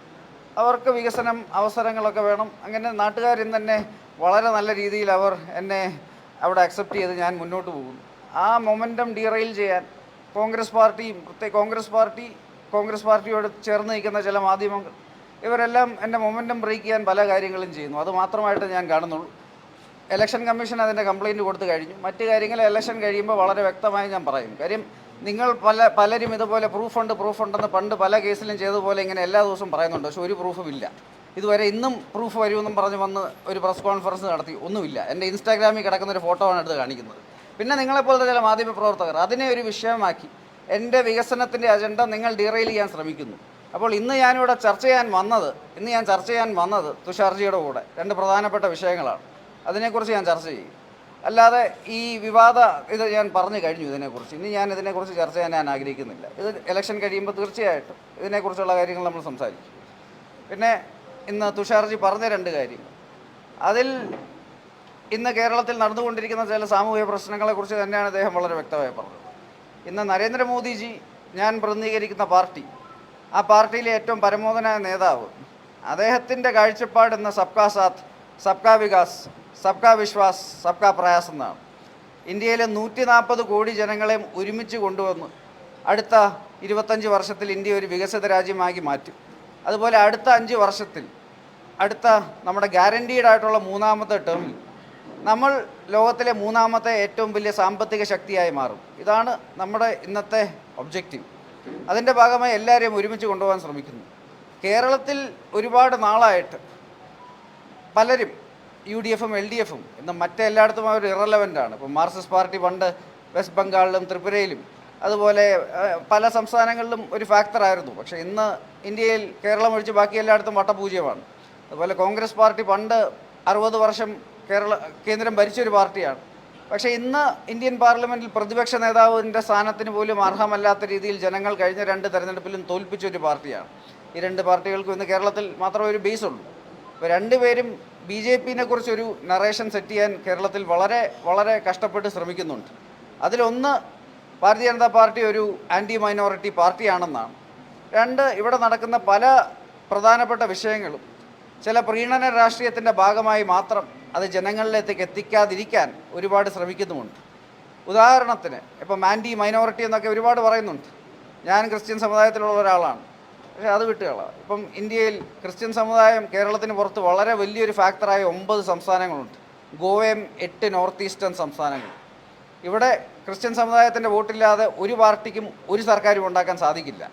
അവർക്ക് വികസനം, അവസരങ്ങളൊക്കെ വേണം. അങ്ങനെ നാട്ടുകാരിന്ന് തന്നെ വളരെ നല്ല രീതിയിൽ അവർ എന്നെ അവിടെ അക്സെപ്റ്റ് ചെയ്ത് ഞാൻ മുന്നോട്ട് പോകുന്നു. ആ മൊമെൻറ്റം ഡീറെയിൽ ചെയ്യാൻ കോൺഗ്രസ് പാർട്ടിയും, കോൺഗ്രസ് പാർട്ടിയോട് ചേർന്ന് നിൽക്കുന്ന ചില മാധ്യമങ്ങൾ, ഇവരെല്ലാം എൻ്റെ മൊമെൻറ്റം ബ്രേക്ക് ചെയ്യാൻ പല കാര്യങ്ങളും ചെയ്യുന്നു. അത് മാത്രമായിട്ട് ഞാൻ കാണുന്നുള്ളൂ. ഇലക്ഷൻ കമ്മീഷൻ അതിൻ്റെ കംപ്ലയിൻറ്റ് കൊടുത്തു കഴിഞ്ഞു. മറ്റു കാര്യങ്ങൾ ഇലക്ഷൻ കഴിയുമ്പോൾ വളരെ വ്യക്തമായി ഞാൻ പറയും. കാര്യം നിങ്ങൾ പലരും ഇതുപോലെ പ്രൂഫുണ്ടെന്ന് പണ്ട് പല കേസിലും ചെയ്തതുപോലെ ഇങ്ങനെ എല്ലാ ദിവസവും പറയുന്നുണ്ട്. പക്ഷേ ഒരു പ്രൂഫും ഇല്ല. ഇതുവരെ ഇന്നും പ്രൂഫ് വരുമെന്നും പറഞ്ഞ് വന്ന് ഒരു പ്രസ് കോൺഫറൻസ് നടത്തി, ഒന്നുമില്ല. എൻ്റെ ഇൻസ്റ്റാഗ്രാമിൽ കിടക്കുന്ന ഒരു ഫോട്ടോ ആണ് എടുത്ത് കാണിക്കുന്നത്. പിന്നെ നിങ്ങളെപ്പോലത്തെ ചില മാധ്യമപ്രവർത്തകർ അതിനെ ഒരു വിഷയമാക്കി എൻ്റെ വികസനത്തിൻ്റെ അജണ്ട നിങ്ങൾ ഡീറെയിൽ ചെയ്യാൻ ശ്രമിക്കുന്നു. അപ്പോൾ ഇന്ന് ഞാൻ ചർച്ച ചെയ്യാൻ വന്നത് തുഷാർജിയുടെ കൂടെ 2 പ്രധാനപ്പെട്ട വിഷയങ്ങളാണ്. അതിനെക്കുറിച്ച് ഞാൻ ചർച്ച ചെയ്യും. അല്ലാതെ ഈ ഇത് ഞാൻ പറഞ്ഞു കഴിഞ്ഞു ഇതിനെക്കുറിച്ച്. ഇനി ഞാൻ ഇതിനെക്കുറിച്ച് ചർച്ച ചെയ്യാൻ ഞാൻ ആഗ്രഹിക്കുന്നില്ല. ഇത് ഇലക്ഷൻ കഴിയുമ്പോൾ തീർച്ചയായിട്ടും ഇതിനെക്കുറിച്ചുള്ള കാര്യങ്ങൾ നമ്മൾ സംസാരിക്കും. പിന്നെ ഇന്ന് തുഷാർജി പറഞ്ഞ 2 കാര്യങ്ങൾ, അതിൽ ഇന്ന് കേരളത്തിൽ നടന്നുകൊണ്ടിരിക്കുന്ന ചില സാമൂഹിക പ്രശ്നങ്ങളെക്കുറിച്ച് തന്നെയാണ് അദ്ദേഹം വളരെ വ്യക്തമായി പറഞ്ഞത്. ഇന്ന് നരേന്ദ്രമോദിജി, ഞാൻ പ്രതിനിധീകരിക്കുന്ന പാർട്ടി, ആ പാർട്ടിയിലെ ഏറ്റവും പരമോന്നതനായ നേതാവ്, അദ്ദേഹത്തിൻ്റെ കാഴ്ചപ്പാട് ഇന്ന് സബ്കാ സാത്ത്, സബ്കാ വികാസ്, സബ്കാ വിശ്വാസ്, സബ്കാ പ്രയാസ് എന്നാണ്. ഇന്ത്യയിലെ 140 കോടി ജനങ്ങളെയും ഒരുമിച്ച് കൊണ്ടുവന്ന് അടുത്ത 25 വർഷത്തിൽ ഇന്ത്യ ഒരു വികസിത രാജ്യമാക്കി മാറ്റും. അതുപോലെ അടുത്ത 5 വർഷത്തിൽ നമ്മുടെ ഗ്യാരണ്ടീഡായിട്ടുള്ള 3ാമത്തെ ടേമിൽ നമ്മൾ ലോകത്തിലെ 3ാമത്തെ ഏറ്റവും വലിയ സാമ്പത്തിക ശക്തിയായി മാറും. ഇതാണ് നമ്മുടെ ഇന്നത്തെ ഒബ്ജക്റ്റീവ്. അതിൻ്റെ ഭാഗമായി എല്ലാവരെയും ഒരുമിച്ച് കൊണ്ടുപോകാൻ ശ്രമിക്കുന്നു. കേരളത്തിൽ ഒരുപാട് നാളായിട്ട് പലരും UDFും LDFും ഇന്ന് മറ്റെല്ലായിടത്തും അവർ ഇറലവൻ്റാണ്. ഇപ്പോൾ മാർക്സിസ്റ്റ് പാർട്ടി പണ്ട് വെസ്റ്റ് ബംഗാളിലും ത്രിപുരയിലും അതുപോലെ പല സംസ്ഥാനങ്ങളിലും ഒരു ഫാക്ടറായിരുന്നു. പക്ഷേ ഇന്ന് ഇന്ത്യയിൽ കേരളം ഒഴിച്ച് ബാക്കി എല്ലായിടത്തും വട്ടപൂജ്യമാണ്. അതുപോലെ കോൺഗ്രസ് പാർട്ടി പണ്ട് 60 വർഷം കേന്ദ്രം ഭരിച്ചൊരു പാർട്ടിയാണ്. പക്ഷേ ഇന്ന് ഇന്ത്യൻ പാർലമെൻറ്റിൽ പ്രതിപക്ഷ നേതാവിൻ്റെ സ്ഥാനത്തിന് പോലും അർഹമല്ലാത്ത രീതിയിൽ ജനങ്ങൾ കഴിഞ്ഞ 2 തെരഞ്ഞെടുപ്പിലും തോൽപ്പിച്ചൊരു പാർട്ടിയാണ്. ഈ 2 പാർട്ടികൾക്കും ഇന്ന് കേരളത്തിൽ മാത്രമേ ഒരു ബേസുള്ളൂ. ഇപ്പോൾ 2 പേരും BJPനെ കുറിച്ചൊരു നറേഷൻ സെറ്റ് ചെയ്യാൻ കേരളത്തിൽ വളരെ വളരെ കഷ്ടപ്പെട്ട് ശ്രമിക്കുന്നുണ്ട്. അതിലൊന്ന്, ഭാരതീയ ജനതാ പാർട്ടി ഒരു ആൻറ്റി മൈനോറിറ്റി പാർട്ടിയാണെന്നാണ്. 2, ഇവിടെ നടക്കുന്ന പല പ്രധാനപ്പെട്ട വിഷയങ്ങളും ചില പ്രീണന രാഷ്ട്രീയത്തിൻ്റെ ഭാഗമായി മാത്രം അത് ജനങ്ങളിലേക്ക് എത്തിക്കാതിരിക്കാൻ ഒരുപാട് ശ്രമിക്കുന്നുമുണ്ട്. ഉദാഹരണത്തിന് ഇപ്പം ആൻറ്റി മൈനോറിറ്റി എന്നൊക്കെ ഒരുപാട് പറയുന്നുണ്ട്. ഞാൻ ക്രിസ്ത്യൻ സമുദായത്തിലുള്ള ഒരാളാണ്, പക്ഷേ അത് വിട്ടുകളാം. ഇപ്പം ഇന്ത്യയിൽ ക്രിസ്ത്യൻ സമുദായം കേരളത്തിന് പുറത്ത് വളരെ വലിയൊരു ഫാക്ടറായ 9 സംസ്ഥാനങ്ങളുണ്ട്. ഗോവയും 8 നോർത്ത് ഈസ്റ്റേൺ സംസ്ഥാനങ്ങൾ. ഇവിടെ ക്രിസ്ത്യൻ സമുദായത്തിൻ്റെ വോട്ടില്ലാതെ ഒരു പാർട്ടിക്കും ഒരു സർക്കാരും ഉണ്ടാക്കാൻ സാധിക്കില്ല.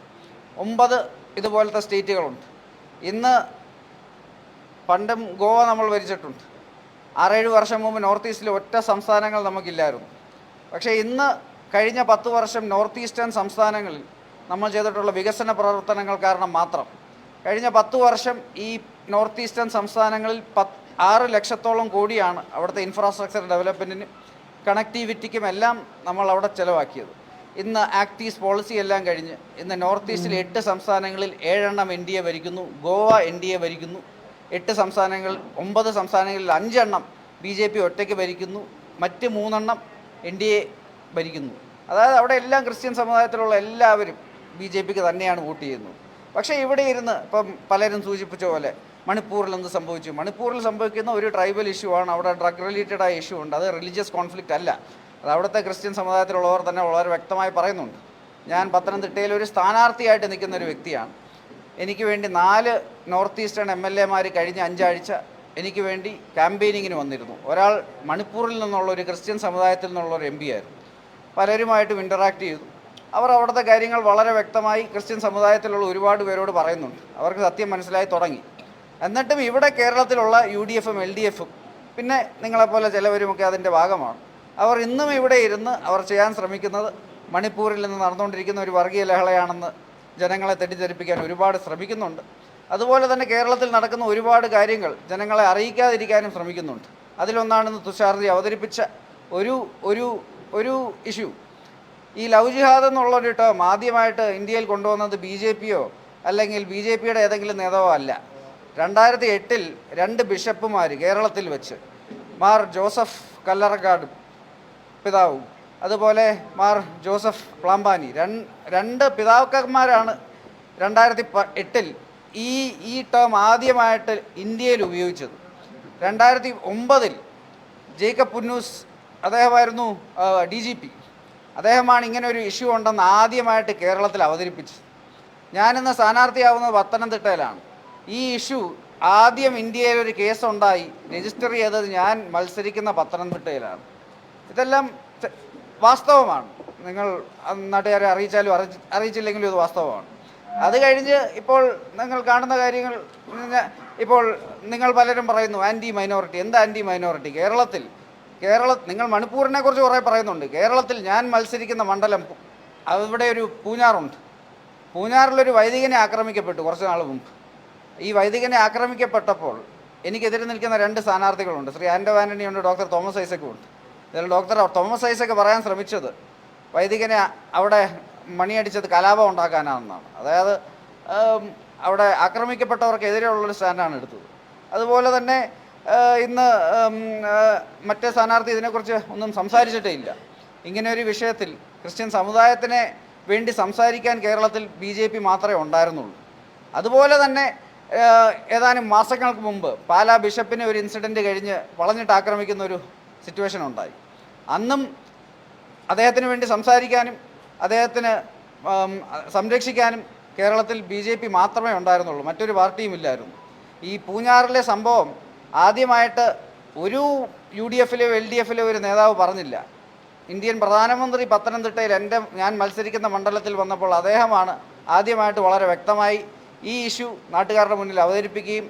9 ഇതുപോലത്തെ സ്റ്റേറ്റുകളുണ്ട്. ഇന്ന് പണ്ടും ഗോവ നമ്മൾ ഭരിച്ചിട്ടുണ്ട്. 6-7 വർഷം മുമ്പ് നോർത്ത് ഈസ്റ്റിൽ ഒറ്റ സംസ്ഥാനങ്ങൾ നമുക്കില്ലായിരുന്നു. പക്ഷേ ഇന്ന് കഴിഞ്ഞ 10 വർഷം നോർത്ത് ഈസ്റ്റേൺ സംസ്ഥാനങ്ങളിൽ നമ്മൾ ചെയ്തിട്ടുള്ള വികസന പ്രവർത്തനങ്ങൾ കാരണം മാത്രം കഴിഞ്ഞ 10 വർഷം ഈ നോർത്ത് ഈസ്റ്റേൺ സംസ്ഥാനങ്ങളിൽ 6 ലക്ഷത്തോളം കോടിയാണ് അവിടുത്തെ ഇൻഫ്രാസ്ട്രക്ചർ ഡെവലപ്മെൻറ്റിനും കണക്ടിവിറ്റിക്കും എല്ലാം നമ്മൾ അവിടെ ചിലവാക്കിയത്. ഇന്ന് ആക്ട് ഈസ്റ്റ് പോളിസി എല്ലാം കഴിഞ്ഞ് ഇന്ന് നോർത്ത് ഈസ്റ്റിൽ 8 സംസ്ഥാനങ്ങളിൽ 7 NDA ഭരിക്കുന്നു. ഗോവ NDA ഭരിക്കുന്നു. 8 സംസ്ഥാനങ്ങൾ 9 സംസ്ഥാനങ്ങളിൽ 5 BJP ഒറ്റയ്ക്ക് ഭരിക്കുന്നു. മറ്റ് 3 NDA ഭരിക്കുന്നു. അതായത് അവിടെ എല്ലാം ക്രിസ്ത്യൻ സമുദായത്തിലുള്ള എല്ലാവരും BJPക്ക് തന്നെയാണ് വോട്ട് ചെയ്യുന്നത്. പക്ഷേ ഇവിടെ ഇരുന്ന് ഇപ്പം പലരും സൂചിപ്പിച്ച പോലെ മണിപ്പൂരിൽ എന്ത് സംഭവിച്ചു? മണിപ്പൂരിൽ സംഭവിക്കുന്ന ഒരു ട്രൈബൽ ഇഷ്യൂ ആണ്. അവിടെ ഡ്രഗ് റിലേറ്റഡ് ആയ ഇഷ്യൂ ഉണ്ട്. അത് റിലീജിയസ് കോൺഫ്ലിക്റ്റ് അല്ല. അത് അവിടുത്തെ ക്രിസ്ത്യൻ സമുദായത്തിലുള്ളവർ തന്നെ വളരെ വ്യക്തമായി പറയുന്നുണ്ട്. ഞാൻ പത്തനംതിട്ടയിൽ ഒരു സ്ഥാനാർത്ഥിയായിട്ട് നിൽക്കുന്ന ഒരു വ്യക്തിയാണ്. എനിക്ക് വേണ്ടി 4 നോർത്ത് ഈസ്റ്റേൺ MLAമാർ കഴിഞ്ഞ 5 ആഴ്ച എനിക്ക് വേണ്ടി ക്യാമ്പയിനിങ്ങിന് വന്നിരുന്നു. ഒരാൾ മണിപ്പൂരിൽ നിന്നുള്ള ഒരു ക്രിസ്ത്യൻ സമുദായത്തിൽ നിന്നുള്ള ഒരു MP ആയിരുന്നു. പലരുമായിട്ടും ഇൻ്ററാക്ട് ചെയ്തു. അവർ അവിടുത്തെ കാര്യങ്ങൾ വളരെ വ്യക്തമായി ക്രിസ്ത്യൻ സമുദായത്തിലുള്ള ഒരുപാട് പേരോട് പറയുന്നുണ്ട്. അവർക്ക് സത്യം മനസ്സിലായി തുടങ്ങി. എന്നിട്ടും ഇവിടെ കേരളത്തിലുള്ള UDFും LDFും പിന്നെ നിങ്ങളെപ്പോലെ ചിലവരുമൊക്കെ അതിൻ്റെ ഭാഗമാണ്. അവർ ഇന്നും ഇവിടെ ഇരുന്ന് അവർ ചെയ്യാൻ ശ്രമിക്കുന്നത് മണിപ്പൂരിൽ നിന്ന് നടന്നുകൊണ്ടിരിക്കുന്ന ഒരു വർഗീയ ലഹളയാണെന്ന് ജനങ്ങളെ തെറ്റിദ്ധരിപ്പിക്കാൻ ഒരുപാട് ശ്രമിക്കുന്നുണ്ട്. അതുപോലെ തന്നെ കേരളത്തിൽ നടക്കുന്ന ഒരുപാട് കാര്യങ്ങൾ ജനങ്ങളെ അറിയിക്കാതിരിക്കാനും ശ്രമിക്കുന്നുണ്ട്. അതിലൊന്നാണെന്ന് തുഷാർജി അവതരിപ്പിച്ച ഒരു ഇഷ്യൂ. ഈ ലവ് ജിഹാദ് എന്നുള്ളൊരു ടേം ആദ്യമായിട്ട് ഇന്ത്യയിൽ കൊണ്ടുവന്നത് BJPയോ അല്ലെങ്കിൽ BJPയുടെ ഏതെങ്കിലും നേതാവോ അല്ല. 2008 2 ബിഷപ്പുമാർ കേരളത്തിൽ വെച്ച് മാർ ജോസഫ് കല്ലറക്കാട് പിതാവും അതുപോലെ മാർ ജോസഫ് പ്ലാമ്പാനി 2 പിതാക്കന്മാരാണ് 2008 ഈ ടേം ആദ്യമായിട്ട് ഇന്ത്യയിൽ ഉപയോഗിച്ചത്. 2009 ജേക്കബ് പുന്നൂസ് അദ്ദേഹമായിരുന്നു DGP. അദ്ദേഹമാണ് ഇങ്ങനെ ഒരു ഇഷ്യൂ ഉണ്ടെന്ന് ആദ്യമായിട്ട് കേരളത്തിൽ അവതരിപ്പിച്ചത്. ഞാനിന്ന് സ്ഥാനാർത്ഥിയാവുന്നത് പത്തനംതിട്ടയിലാണ്. ഈ ഇഷ്യൂ ആദ്യം ഇന്ത്യയിൽ ഒരു കേസുണ്ടായി രജിസ്റ്റർ ചെയ്തത് ഞാൻ മത്സരിക്കുന്ന പത്തനംതിട്ടയിലാണ്. ഇതെല്ലാം വാസ്തവമാണ്. നിങ്ങൾ നാട്ടുകാരെ അറിയിച്ചാലും അറിയിച്ചില്ലെങ്കിലും ഇത് വാസ്തവമാണ്. അത് കഴിഞ്ഞ് ഇപ്പോൾ നിങ്ങൾ കാണുന്ന കാര്യങ്ങൾ ഇപ്പോൾ നിങ്ങൾ പലരും പറയുന്നു ആൻറ്റി മൈനോറിറ്റി. എന്താ ആൻറ്റി മൈനോറിറ്റി? നിങ്ങൾ മണിപ്പൂരിനെ കുറിച്ച് കുറേ പറയുന്നുണ്ട്. കേരളത്തിൽ ഞാൻ മത്സരിക്കുന്ന മണ്ഡലം അവിടെ ഒരു പൂഞ്ഞാറുണ്ട്. പൂഞ്ഞാറിലൊരു വൈദികനെ ആക്രമിക്കപ്പെട്ടു കുറച്ച് നാൾ മുമ്പ്. ഈ വൈദികനെ ആക്രമിക്കപ്പെട്ടപ്പോൾ എനിക്കെതിരെ നിൽക്കുന്ന 2 സ്ഥാനാർത്ഥികളുണ്ട്. ശ്രീ ആൻഡോ ആൻ്റണിയുണ്ട്, ഡോക്ടർ തോമസ് ഐസക്കും ഉണ്ട്. ഇതിൽ ഡോക്ടർ തോമസ് ഐസക്ക് പറയാൻ ശ്രമിച്ചത് വൈദികനെ അവിടെ മണിയടിച്ചത് കലാപം ഉണ്ടാക്കാനാണെന്നാണ്. അതായത് അവിടെ ആക്രമിക്കപ്പെട്ടവർക്കെതിരെയുള്ളൊരു സ്റ്റാൻഡാണ് എടുത്തത്. അതുപോലെ തന്നെ ഇന്ന് മറ്റേ സ്ഥാനാർത്ഥി ഇതിനെക്കുറിച്ച് ഒന്നും സംസാരിച്ചിട്ടേ ഇല്ല. ഇങ്ങനെ ഒരു വിഷയത്തിൽ ക്രിസ്ത്യൻ സമുദായത്തിനെ വേണ്ടി സംസാരിക്കാൻ കേരളത്തിൽ BJP മാത്രമേ ഉണ്ടായിരുന്നുള്ളൂ. അതുപോലെ തന്നെ ഏതാനും മാസങ്ങൾക്ക് മുമ്പ് പാലാ ബിഷപ്പിനെ ഒരു ഇൻസിഡൻറ്റ് കഴിഞ്ഞ് വളഞ്ഞിട്ട് ആക്രമിക്കുന്ന ഒരു സിറ്റുവേഷൻ ഉണ്ടായി. അന്നും അദ്ദേഹത്തിന് വേണ്ടി സംസാരിക്കാനും അദ്ദേഹത്തിന് സംരക്ഷിക്കാനും കേരളത്തിൽ BJP മാത്രമേ ഉണ്ടായിരുന്നുള്ളൂ. മറ്റൊരു പാർട്ടിയും ഇല്ലായിരുന്നു. ഈ പൂഞ്ഞാറിലെ സംഭവം ആദ്യമായിട്ട് ഒരു UDFിലെയോ LDFിലെയോ ഒരു നേതാവ് പറഞ്ഞില്ല. ഇന്ത്യൻ പ്രധാനമന്ത്രി പത്തനംതിട്ടയിൽ ഞാൻ മത്സരിക്കുന്ന മണ്ഡലത്തിൽ വന്നപ്പോൾ അദ്ദേഹമാണ് ആദ്യമായിട്ട് വളരെ വ്യക്തമായി ഈ ഇഷ്യൂ നാട്ടുകാരുടെ മുന്നിൽ അവതരിപ്പിക്കുകയും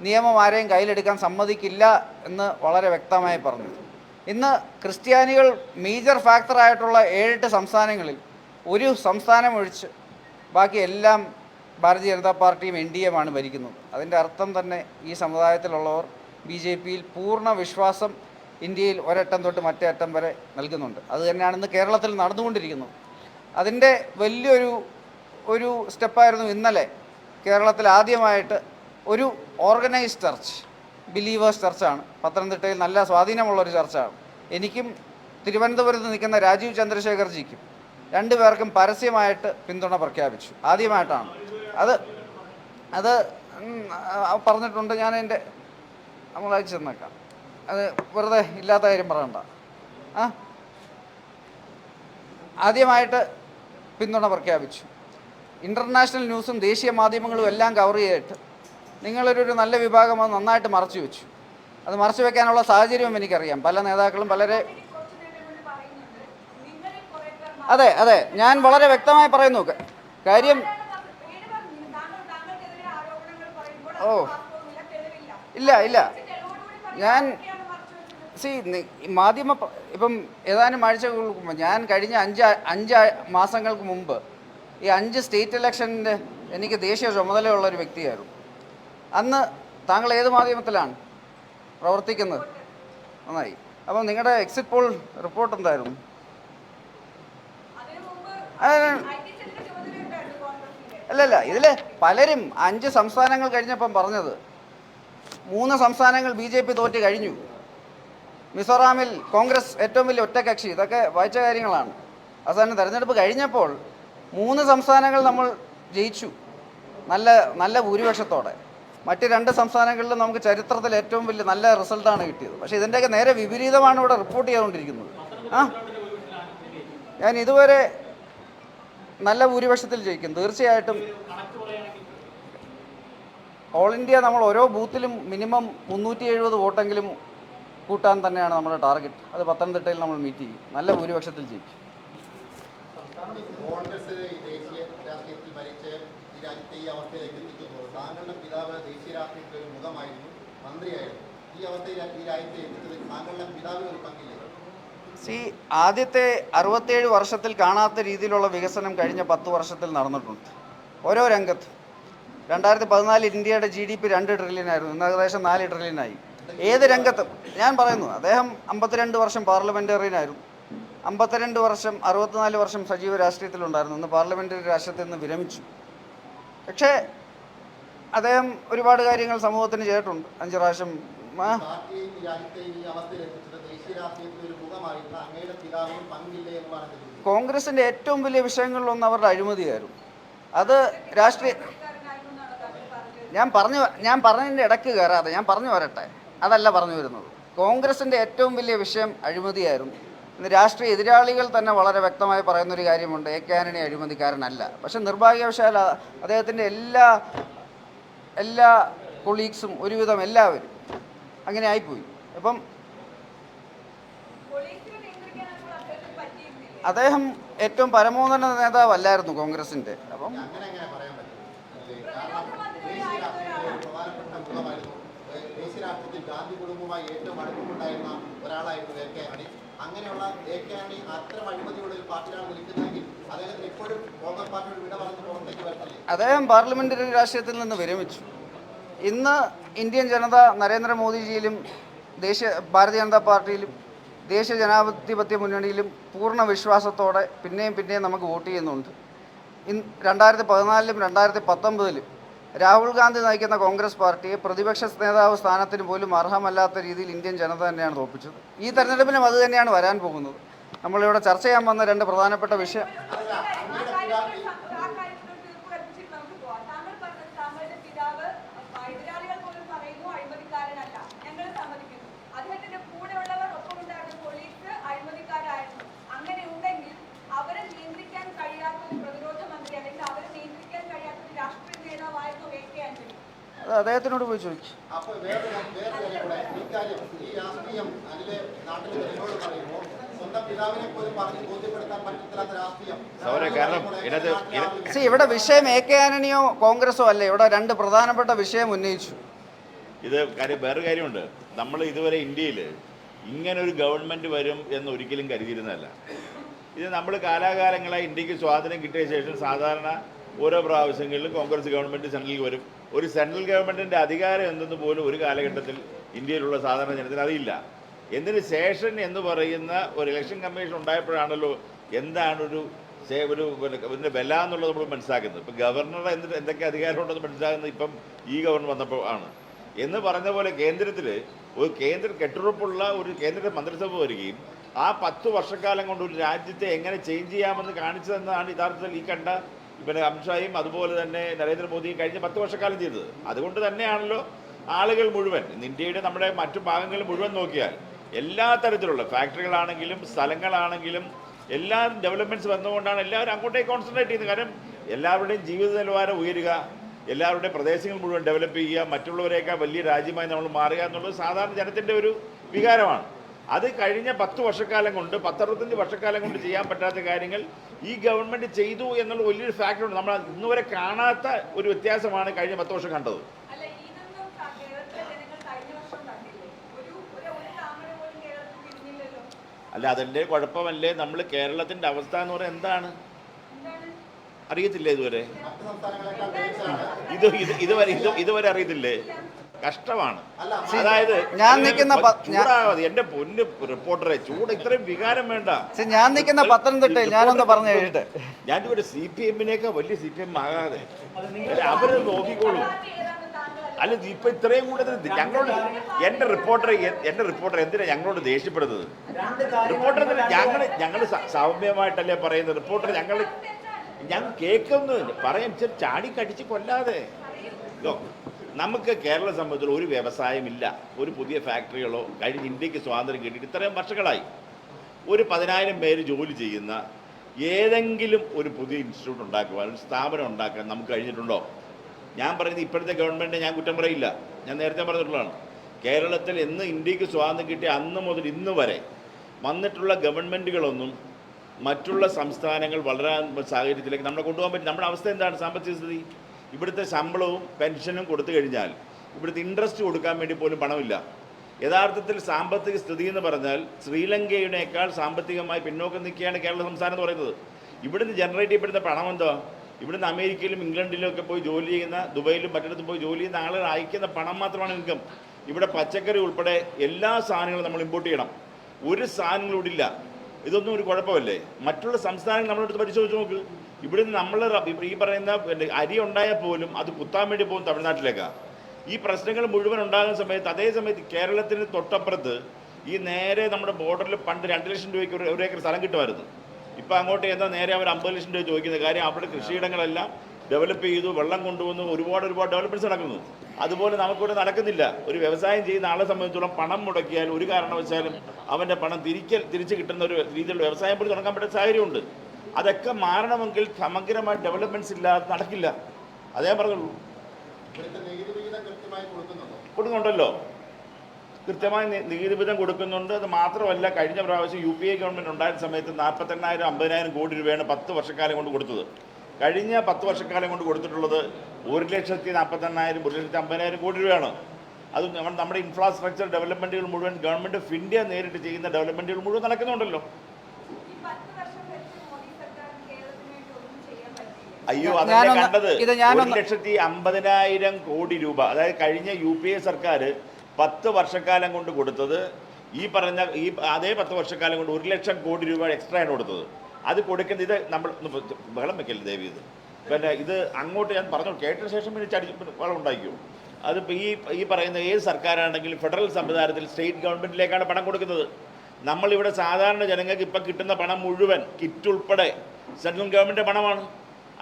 നിയമം ആരെയും കയ്യിലെടുക്കാൻ സമ്മതിക്കില്ല എന്ന് വളരെ വ്യക്തമായി പറഞ്ഞു. ഇന്ന് ക്രിസ്ത്യാനികൾ മേജർ ഫാക്ടറായിട്ടുള്ള 7-8 സംസ്ഥാനങ്ങളിൽ ഒരു സംസ്ഥാനം ഒഴിച്ച് ബാക്കി എല്ലാം ഭാരതീയ ജനതാ പാർട്ടിയും NDAയുമാണ് ഭരിക്കുന്നത്. അതിൻ്റെ അർത്ഥം തന്നെ ഈ സമുദായത്തിലുള്ളവർ BJPയിൽ പൂർണ്ണ വിശ്വാസം ഇന്ത്യയിൽ ഒരറ്റം തൊട്ട് മറ്റേ അറ്റം വരെ നൽകുന്നുണ്ട്. അത് തന്നെയാണ് ഇന്ന് കേരളത്തിൽ നടന്നുകൊണ്ടിരിക്കുന്നത്. അതിൻ്റെ വലിയൊരു സ്റ്റെപ്പായിരുന്നു ഇന്നലെ കേരളത്തിൽ ആദ്യമായിട്ട് ഒരു ഓർഗനൈസ്ഡ് ചർച്ച്, ബിലീവേഴ്സ് ചർച്ചാണ്. പത്തനംതിട്ടയിൽ നല്ല സ്വാധീനമുള്ളൊരു ചർച്ചാണ്. എനിക്കും തിരുവനന്തപുരത്ത് നിൽക്കുന്ന രാജീവ് ചന്ദ്രശേഖർജിക്കും 2 പേർക്കും പരസ്യമായിട്ട് പിന്തുണ പ്രഖ്യാപിച്ചു. ആദ്യമായിട്ടാണ് അത് പറഞ്ഞിട്ടുണ്ട്. ഞാൻ എൻ്റെ നമ്മൾ അയച്ചു തന്നേക്കാം. അത് വെറുതെ ഇല്ലാത്ത കാര്യം പറയണ്ട. ആദ്യമായിട്ട് പിന്തുണ പ്രഖ്യാപിച്ചു. ഇൻ്റർനാഷണൽ ന്യൂസും ദേശീയ മാധ്യമങ്ങളും എല്ലാം കവർ ചെയ്തിട്ട് നിങ്ങളൊരു നല്ല വിഭാഗം അത് നന്നായിട്ട് മറച്ചു വെച്ചു. അത് മറച്ചു വെക്കാനുള്ള സാഹചര്യവും എനിക്കറിയാം. പല നേതാക്കളും അതെ ഞാൻ വളരെ വ്യക്തമായി പറയുന്നു കാര്യം. ഇല്ല ഞാൻ ഇപ്പം ഏതാനും ആഴ്ചകൾക്ക് മുമ്പ് ഞാൻ കഴിഞ്ഞ അഞ്ച് മാസങ്ങൾക്ക് മുമ്പ് ഈ 5 സ്റ്റേറ്റ് ഇലക്ഷൻ്റെ എനിക്ക് ദേശീയ ചുമതലയുള്ള ഒരു വ്യക്തിയായിരുന്നു. അന്ന് താങ്കൾ ഏത് മാധ്യമത്തിലാണ് പ്രവർത്തിക്കുന്നത്? നന്നായി. അപ്പം നിങ്ങളുടെ എക്സിറ്റ് പോൾ റിപ്പോർട്ട് എന്തായിരുന്നു? അല്ലല്ല, ഇതിൽ പലരും 5 സംസ്ഥാനങ്ങൾ കഴിഞ്ഞപ്പം പറഞ്ഞത് 3 സംസ്ഥാനങ്ങൾ BJP തോറ്റ് കഴിഞ്ഞു, മിസോറാമിൽ കോൺഗ്രസ് ഏറ്റവും വലിയ ഒറ്റക്കക്ഷി, ഇതൊക്കെ വായിച്ച കാര്യങ്ങളാണ്. അവസാനം തെരഞ്ഞെടുപ്പ് കഴിഞ്ഞപ്പോൾ 3 സംസ്ഥാനങ്ങൾ നമ്മൾ ജയിച്ചു നല്ല ഭൂരിപക്ഷത്തോടെ. മറ്റ് 2 സംസ്ഥാനങ്ങളിലും നമുക്ക് ചരിത്രത്തിൽ ഏറ്റവും വലിയ നല്ല റിസൾട്ടാണ് കിട്ടിയത്. പക്ഷേ ഇതിൻ്റെയൊക്കെ നേരെ വിപരീതമാണ് ഇവിടെ റിപ്പോർട്ട് ചെയ്തുകൊണ്ടിരിക്കുന്നത്. ഞാൻ ഇതുവരെ നല്ല ഭൂരിപക്ഷത്തിൽ ജയിക്കും തീർച്ചയായിട്ടും. ഓൾ ഇന്ത്യ നമ്മൾ ഓരോ ബൂത്തിലും മിനിമം 370 വോട്ടെങ്കിലും കൂട്ടാൻ തന്നെയാണ് നമ്മുടെ ടാർഗറ്റ്. അത് പത്തനംതിട്ടയിൽ നമ്മൾ മീറ്റ് ചെയ്യും, നല്ല ഭൂരിപക്ഷത്തിൽ ജയിക്കും. കോൺഗ്രസ് ദേശീയ രാഷ്ട്രീയത്തിൽ ഭരിച്ച് ഈ രാജ്യത്തെ ഈ അവസ്ഥയിലേക്ക് എത്തിക്കുന്നു. താങ്കളുടെ പിതാവ് ദേശീയ രാഷ്ട്രീയത്തിൽ ഒരു മുഖമായിരുന്നു, മന്ത്രിയായിരുന്നു. ഈ അവസ്ഥയിൽ ഈ രാജ്യത്തെ എത്തിച്ചതിൽ താങ്കളുടെ പിതാവിന് ഒരു പങ്കില്ലേ? ആദ്യത്തെ 67 വർഷത്തിൽ കാണാത്ത രീതിയിലുള്ള വികസനം കഴിഞ്ഞ 10 വർഷത്തിൽ നടന്നിട്ടുണ്ട് ഓരോ രംഗത്തും. 2014 ഇന്ത്യയുടെ GDP 2 ട്രില്യനായിരുന്നു, ഇന്ന് ഏകദേശം 4 ട്രില്യനായി. ഏത് രംഗത്തും ഞാൻ പറയുന്നു, അദ്ദേഹം 52 വർഷം പാർലമെൻറ്റേറിയനായിരുന്നു, 52 വർഷം 64 വർഷം സജീവ രാഷ്ട്രീയത്തിലുണ്ടായിരുന്നു. ഇന്ന് പാർലമെൻ്ററി രാഷ്ട്രീയത്തിൽ നിന്ന് വിരമിച്ചു. പക്ഷേ അദ്ദേഹം ഒരുപാട് കാര്യങ്ങൾ സമൂഹത്തിന് ചെയ്തിട്ടുണ്ട്. 5 പ്രാവശ്യം കോൺഗ്രസിൻ്റെ ഏറ്റവും വലിയ വിഷയങ്ങളിലൊന്ന് അവരുടെ അഴിമതിയായിരുന്നു. അത് രാഷ്ട്രീയ ഞാൻ പറഞ്ഞതിൻ്റെ ഇടയ്ക്ക് കയറാതെ ഞാൻ പറഞ്ഞു വരട്ടെ, അതല്ല പറഞ്ഞു വരുന്നത്. കോൺഗ്രസിൻ്റെ ഏറ്റവും വലിയ വിഷയം അഴിമതിയായിരുന്നു. ഇന്ന് രാഷ്ട്രീയ എതിരാളികൾ തന്നെ വളരെ വ്യക്തമായി പറയുന്നൊരു കാര്യമുണ്ട്, AK ആന്റണി അഴിമതിക്കാരനല്ല. പക്ഷെ നിർഭാഗ്യവശാൽ അദ്ദേഹത്തിൻ്റെ എല്ലാ കൊളീഗ്സും ഒരുവിധം എല്ലാവരും അങ്ങനെ ആയിപ്പോയി. അപ്പം അദ്ദേഹം ഏറ്റവും പരമോന്നത നേതാവല്ലായിരുന്നു കോൺഗ്രസിൻ്റെ. അപ്പം ഗാന്ധി കുടുംബവുമായി ഏറ്റവും അടുപ്പമുണ്ടായിരുന്ന ഒരാളായിരുന്നു AK ആന്റണി. അങ്ങനെയുള്ള AK ആന്റണി അത്തരം അഴിമതിയുള്ള ഒരു പാർട്ടിയിലാണ് നിൽക്കുന്നതെങ്കിൽ അദ്ദേഹത്തിന് ഇപ്പോഴും കോൺഗ്രസ് പാർട്ടിയോട് വിട പറഞ്ഞ് പുറത്തേക്ക് വരത്തില്ലേ? അദ്ദേഹം പാർലമെന്ററി രാഷ്ട്രീയത്തിൽ നിന്ന് വിരമിച്ചു. ഇന്ന് ഇന്ത്യൻ ജനത നരേന്ദ്രമോദിജിയിലും ഭാരതീയ ജനതാ പാർട്ടിയിലും ദേശീയ ജനാധിപത്യ മുന്നണിയിലും പൂർണ്ണ വിശ്വാസത്തോടെ പിന്നെയും നമുക്ക് വോട്ട് ചെയ്യുന്നുണ്ട്. 2014-ലും 2019-ലും രാഹുൽ ഗാന്ധി നയിക്കുന്ന കോൺഗ്രസ് പാർട്ടിയെ പ്രതിപക്ഷ നേതാവ് സ്ഥാനത്തിന് പോലും അർഹമല്ലാത്ത രീതിയിൽ ഇന്ത്യൻ ജനത തന്നെയാണ് തോൽപ്പിച്ചത്. ഈ തെരഞ്ഞെടുപ്പിലും അത് തന്നെയാണ് വരാൻ പോകുന്നത്. നമ്മളിവിടെ ചർച്ച ചെയ്യാൻ വന്ന 2 പ്രധാനപ്പെട്ട വിഷയം അത് അദ്ദേഹത്തിനോട് പോയി ചോദിക്കും. ഇവിടെ വിഷയം AK ആന്റണിയോ കോൺഗ്രസോ അല്ല, ഇവിടെ 2 പ്രധാനപ്പെട്ട വിഷയം ഉന്നയിച്ചു. ഇത് വേറെ കാര്യമുണ്ട്. നമ്മൾ ഇതുവരെ ഇന്ത്യയിൽ ഇങ്ങനൊരു ഗവൺമെൻറ് വരും എന്ന് ഒരിക്കലും കരുതിയിരുന്നതല്ല. ഇത് നമ്മൾ കാലാകാലങ്ങളായി ഇന്ത്യക്ക് സ്വാതന്ത്ര്യം കിട്ടിയ ശേഷം സാധാരണ ഓരോ പ്രാവശ്യങ്ങളിലും കോൺഗ്രസ് ഗവൺമെൻറ് സെൻട്രലിൽ വരും. ഒരു സെൻട്രൽ ഗവൺമെൻറ്റിൻ്റെ അധികാരം എന്തെന്ന് പോലും ഒരു കാലഘട്ടത്തിൽ ഇന്ത്യയിലുള്ള സാധാരണ ജനത്തിന് അറിയില്ല. എന്തിന് ശേഷൻ എന്ന് പറയുന്ന ഒരു ഇലക്ഷൻ കമ്മീഷൻ ഉണ്ടായപ്പോഴാണല്ലോ എന്താണ് ഇതിൻ്റെ വില എന്നുള്ളത് നമ്മൾ മനസ്സിലാക്കുന്നത്. ഇപ്പം ഗവർണറുടെ എന്തൊക്കെ അധികാരമുണ്ടെന്ന് മനസ്സിലാകുന്നത് ഇപ്പം ഈ ഗവർണർ വന്നപ്പോൾ ആണ്. എന്ന് പറഞ്ഞ പോലെ കേന്ദ്രത്തിൽ ഒരു കെട്ടുറപ്പുള്ള ഒരു കേന്ദ്ര മന്ത്രിസഭ വരികയും ആ 10 വർഷക്കാലം കൊണ്ട് ഒരു രാജ്യത്തെ എങ്ങനെ ചേഞ്ച് ചെയ്യാമെന്ന് കാണിച്ചു തന്നതാണ് യഥാർത്ഥത്തിൽ ഈ കണ്ട അമിത്ഷായും അതുപോലെ തന്നെ നരേന്ദ്രമോദിയും കഴിഞ്ഞ 10 വർഷക്കാലം ചെയ്തത്. അതുകൊണ്ട് തന്നെയാണല്ലോ ആളുകൾ മുഴുവൻ ഇന്ത്യയുടെ നമ്മുടെ മറ്റു ഭാഗങ്ങൾ മുഴുവൻ നോക്കിയാൽ എല്ലാ തരത്തിലുള്ള ഫാക്ടറികളാണെങ്കിലും സ്ഥലങ്ങളാണെങ്കിലും എല്ലാ ഡെവലപ്മെൻറ്റ്സ് വന്നുകൊണ്ടാണ് എല്ലാവരും അങ്ങോട്ടേക്ക് കോൺസെൻട്രേറ്റ് ചെയ്യുന്നത്. കാരണം എല്ലാവരുടെയും ജീവിത നിലവാരം ഉയരുക, എല്ലാവരുടെയും പ്രദേശങ്ങൾ മുഴുവൻ ഡെവലപ്പ് ചെയ്യുക, മറ്റുള്ളവരെയൊക്കെ വലിയ രാജ്യമായി നമ്മൾ മാറുക എന്നുള്ളത് സാധാരണ ജനത്തിൻ്റെ ഒരു വികാരമാണ്. അത് കഴിഞ്ഞ 10 വർഷക്കാലം കൊണ്ട് 10-65 വർഷക്കാലം കൊണ്ട് ചെയ്യാൻ പറ്റാത്ത കാര്യങ്ങൾ ഈ ഗവൺമെൻറ് ചെയ്തു എന്നുള്ള വലിയൊരു ഫാക്ടറുണ്ട്. നമ്മൾ ഇന്നുവരെ കാണാത്ത ഒരു വ്യത്യാസമാണ് കഴിഞ്ഞ 10 വർഷം കണ്ടത്. അല്ല അതിൻ്റെ കുഴപ്പമല്ലേ? നമ്മൾ കേരളത്തിൻ്റെ അവസ്ഥ എന്ന് പറയുന്നത് എന്താണ് അറിയത്തില്ലേ? ഇതുവരെ മറ്റ് സംസ്ഥാനങ്ങളെക്കാൾ മികച്ചതാണ്. ഇതുവരെ അറിയത്തില്ലേ? കഷ്ടമാണ്. അല്ല, അതായത് ഞാൻ നിൽക്കുന്ന ചൂടാകാതെ എൻ്റെ പൊന്ന് റിപ്പോർട്ടറെ, ചൂട് ഇത്രയും വികാരം വേണ്ട. ഞാൻ നിൽക്കുന്ന പത്തനംതിട്ടയിൽ ഞാനൊന്ന് പറഞ്ഞു കഴിഞ്ഞിട്ട് ഞാനിവിടെ CPM-നേക്കാൾ വലിയ CPM ആകാതെ അവര് നോക്കിക്കോളൂ. അല്ല ഇപ്പൊ ഇത്രയും കൂടുതൽ ഞങ്ങളോട് എൻ്റെ റിപ്പോർട്ടർ എന്തിനാ ഞങ്ങളോട് ദേഷ്യപ്പെടുന്നത്? റിപ്പോർട്ടർ ഞങ്ങൾ സൗമ്യമായിട്ടല്ലേ പറയുന്നത്. റിപ്പോർട്ടർ ഞാൻ കേൾക്കുന്നു പറയാം, ചാടിക്കടിച്ച് കൊല്ലാതെ. നമുക്ക് കേരള സംബന്ധിച്ചുള്ള ഒരു വ്യവസായമില്ല, ഒരു പുതിയ ഫാക്ടറികളോ. കഴിഞ്ഞ ഇന്ത്യക്ക് സ്വാതന്ത്ര്യം കിട്ടിയിട്ട് ഇത്രയും വർഷങ്ങളായി. ഒരു 10,000 പേര് ജോലി ചെയ്യുന്ന ഏതെങ്കിലും ഒരു പുതിയ ഇൻസ്റ്റിറ്റ്യൂട്ട് ഉണ്ടാക്കുവാൻ, ഒരു സ്ഥാപനം ഉണ്ടാക്കാൻ നമുക്ക് കഴിഞ്ഞിട്ടുണ്ടോ? ഞാൻ പറയുന്നത് ഇപ്പോഴത്തെ ഗവൺമെൻറ്റിനെ ഞാൻ കുറ്റം പറയില്ല. ഞാൻ നേരത്തെ പറഞ്ഞിട്ടുള്ളതാണ്. കേരളത്തിൽ എന്ന് ഇന്ത്യക്ക് സ്വാതന്ത്ര്യം കിട്ടിയ അന്ന് മുതൽ ഇന്ന് വരെ വന്നിട്ടുള്ള ഗവൺമെൻറ്റുകളൊന്നും മറ്റുള്ള സംസ്ഥാനങ്ങൾ വളരാൻ സാഹചര്യത്തിലേക്ക് നമ്മളെ കൊണ്ടുപോകാൻ പറ്റും. നമ്മുടെ അവസ്ഥ എന്താണ്? സാമ്പത്തിക സ്ഥിതി. ഇവിടുത്തെ ശമ്പളവും പെൻഷനും കൊടുത്തു കഴിഞ്ഞാൽ ഇവിടുത്തെ ഇൻട്രസ്റ്റ് കൊടുക്കാൻ വേണ്ടി പോലും പണമില്ല. യഥാർത്ഥത്തിൽ സാമ്പത്തിക സ്ഥിതി എന്ന് പറഞ്ഞാൽ ശ്രീലങ്കയുടേക്കാൾ സാമ്പത്തികമായി പിന്നോക്കം നിൽക്കുകയാണ് കേരള സംസ്ഥാനം എന്ന് പറയുന്നത്. ഇവിടുന്ന് ജനറേറ്റ് ചെയ്യപ്പെടുന്ന പണം എന്തോ? ഇവിടുന്ന് അമേരിക്കയിലും ഇംഗ്ലണ്ടിലും ഒക്കെ പോയി ജോലി ചെയ്യുന്ന, ദുബൈയിലും മറ്റിടത്തും പോയി ജോലി ചെയ്യുന്ന ആളുകൾ അയക്കുന്ന പണം മാത്രമാണ് ഇൻകം. ഇവിടെ പച്ചക്കറി ഉൾപ്പെടെ എല്ലാ സാധനങ്ങളും നമ്മൾ ഇമ്പോർട്ട് ചെയ്യണം. ഒരു സാധനങ്ങളും ഇവിടില്ല. ഇതൊന്നും ഒരു കുഴപ്പമല്ലേ? മറ്റുള്ള സംസ്ഥാനങ്ങൾ നമ്മളെടുത്ത് പരിശോധിച്ച് നോക്ക്. ഇവിടുന്ന് നമ്മൾ ഈ പറയുന്ന അരി ഉണ്ടായാൽ പോലും അത് കുത്താൻ വേണ്ടി പോകും തമിഴ്നാട്ടിലേക്കാണ്. ഈ പ്രശ്നങ്ങൾ മുഴുവൻ ഉണ്ടാകുന്ന സമയത്ത്, അതേ സമയത്ത് കേരളത്തിന് തൊട്ടപ്പുറത്ത് ഈ നേരെ നമ്മുടെ ബോർഡറിൽ പണ്ട് 2 ലക്ഷം രൂപയ്ക്ക് ഒരു ഏക്കർ സ്ഥലം കിട്ടുമായിരുന്നു. ഇപ്പം അങ്ങോട്ട് ചെന്നാൽ നേരെ അവർ 50 ലക്ഷം രൂപ ചോദിക്കുന്ന കാര്യം. അവിടെ കൃഷിയിടങ്ങളെല്ലാം ഡെവലപ്പ് ചെയ്തു, വെള്ളം കൊണ്ടുവന്നു, ഒരുപാട് ഡെവലപ്മെൻറ്റ്സ് നടക്കുന്നു. അതുപോലെ നമുക്കിവിടെ നടക്കുന്നില്ല. ഒരു വ്യവസായം ചെയ്യുന്ന ആളെ സംബന്ധിച്ചോളം പണം മുടക്കിയാൽ ഒരു കാരണവശാലും അവൻ്റെ പണം തിരിച്ച് കിട്ടുന്ന ഒരു രീതിയിലുള്ള വ്യവസായം പോലും തുടങ്ങാൻ പറ്റുന്ന സാഹചര്യമുണ്ട്. അതൊക്കെ മാറണമെങ്കിൽ സമഗ്രമായ ഡെവലപ്മെൻറ്റ്സ് ഇല്ലാതെ നടക്കില്ല. അതേ പറഞ്ഞുള്ളൂ. കൊടുക്കുന്നുണ്ടല്ലോ, കൃത്യമായി നികുതി വിധം കൊടുക്കുന്നുണ്ട്. അത് മാത്രമല്ല, കഴിഞ്ഞ പ്രാവശ്യം UPA ഗവൺമെൻറ് ഉണ്ടായിരുന്ന സമയത്ത് 48,000 50,000 കോടി രൂപയാണ് 10 വർഷക്കാലം കൊണ്ട് കൊടുത്തത്. കഴിഞ്ഞ 10 വർഷക്കാലം കൊണ്ട് കൊടുത്തിട്ടുള്ളത് 1,48,000 1,50,000 കോടി രൂപയാണ്. അത് നമ്മുടെ ഇൻഫ്രാസ്ട്രക്ചർ ഡെവലപ്മെൻറ്റുകൾ മുഴുവൻ ഗവൺമെൻറ് ഓഫ് ഇന്ത്യ നേരിട്ട് ചെയ്യുന്ന ഡെവലപ്മെൻറ്റുകൾ മുഴുവൻ നടക്കുന്നുണ്ടല്ലോ. അയ്യോ, അതല്ലേ കണ്ടത്. 1,50,000 കോടി രൂപ, അതായത് കഴിഞ്ഞ UPA സർക്കാർ 10 വർഷക്കാലം കൊണ്ട് കൊടുത്തത്. അതേ 10 വർഷക്കാലം കൊണ്ട് 1 ലക്ഷം കോടി രൂപ എക്സ്ട്രാ ആണ് കൊടുത്തത്. അത് കൊടുക്കുന്നത്, ഇത് നമ്മൾ വെള്ളം വെക്കല്ലേ ദേവി, ഇത് പിന്നെ ഇത് അങ്ങോട്ട് ഞാൻ പറഞ്ഞു കേട്ട ശേഷം പിന്നെ വെള്ളം ഉണ്ടാക്കിയോ? അതിപ്പോൾ ഈ പറയുന്ന ഏത് സർക്കാരാണെങ്കിലും ഫെഡറൽ സംവിധാനത്തിൽ സ്റ്റേറ്റ് ഗവൺമെൻറ്റിലേക്കാണ് പണം കൊടുക്കുന്നത്. നമ്മളിവിടെ സാധാരണ ജനങ്ങൾക്ക് ഇപ്പം കിട്ടുന്ന പണം മുഴുവൻ കിറ്റ് ഉൾപ്പെടെ സെൻട്രൽ ഗവൺമെൻറ് പണമാണ്.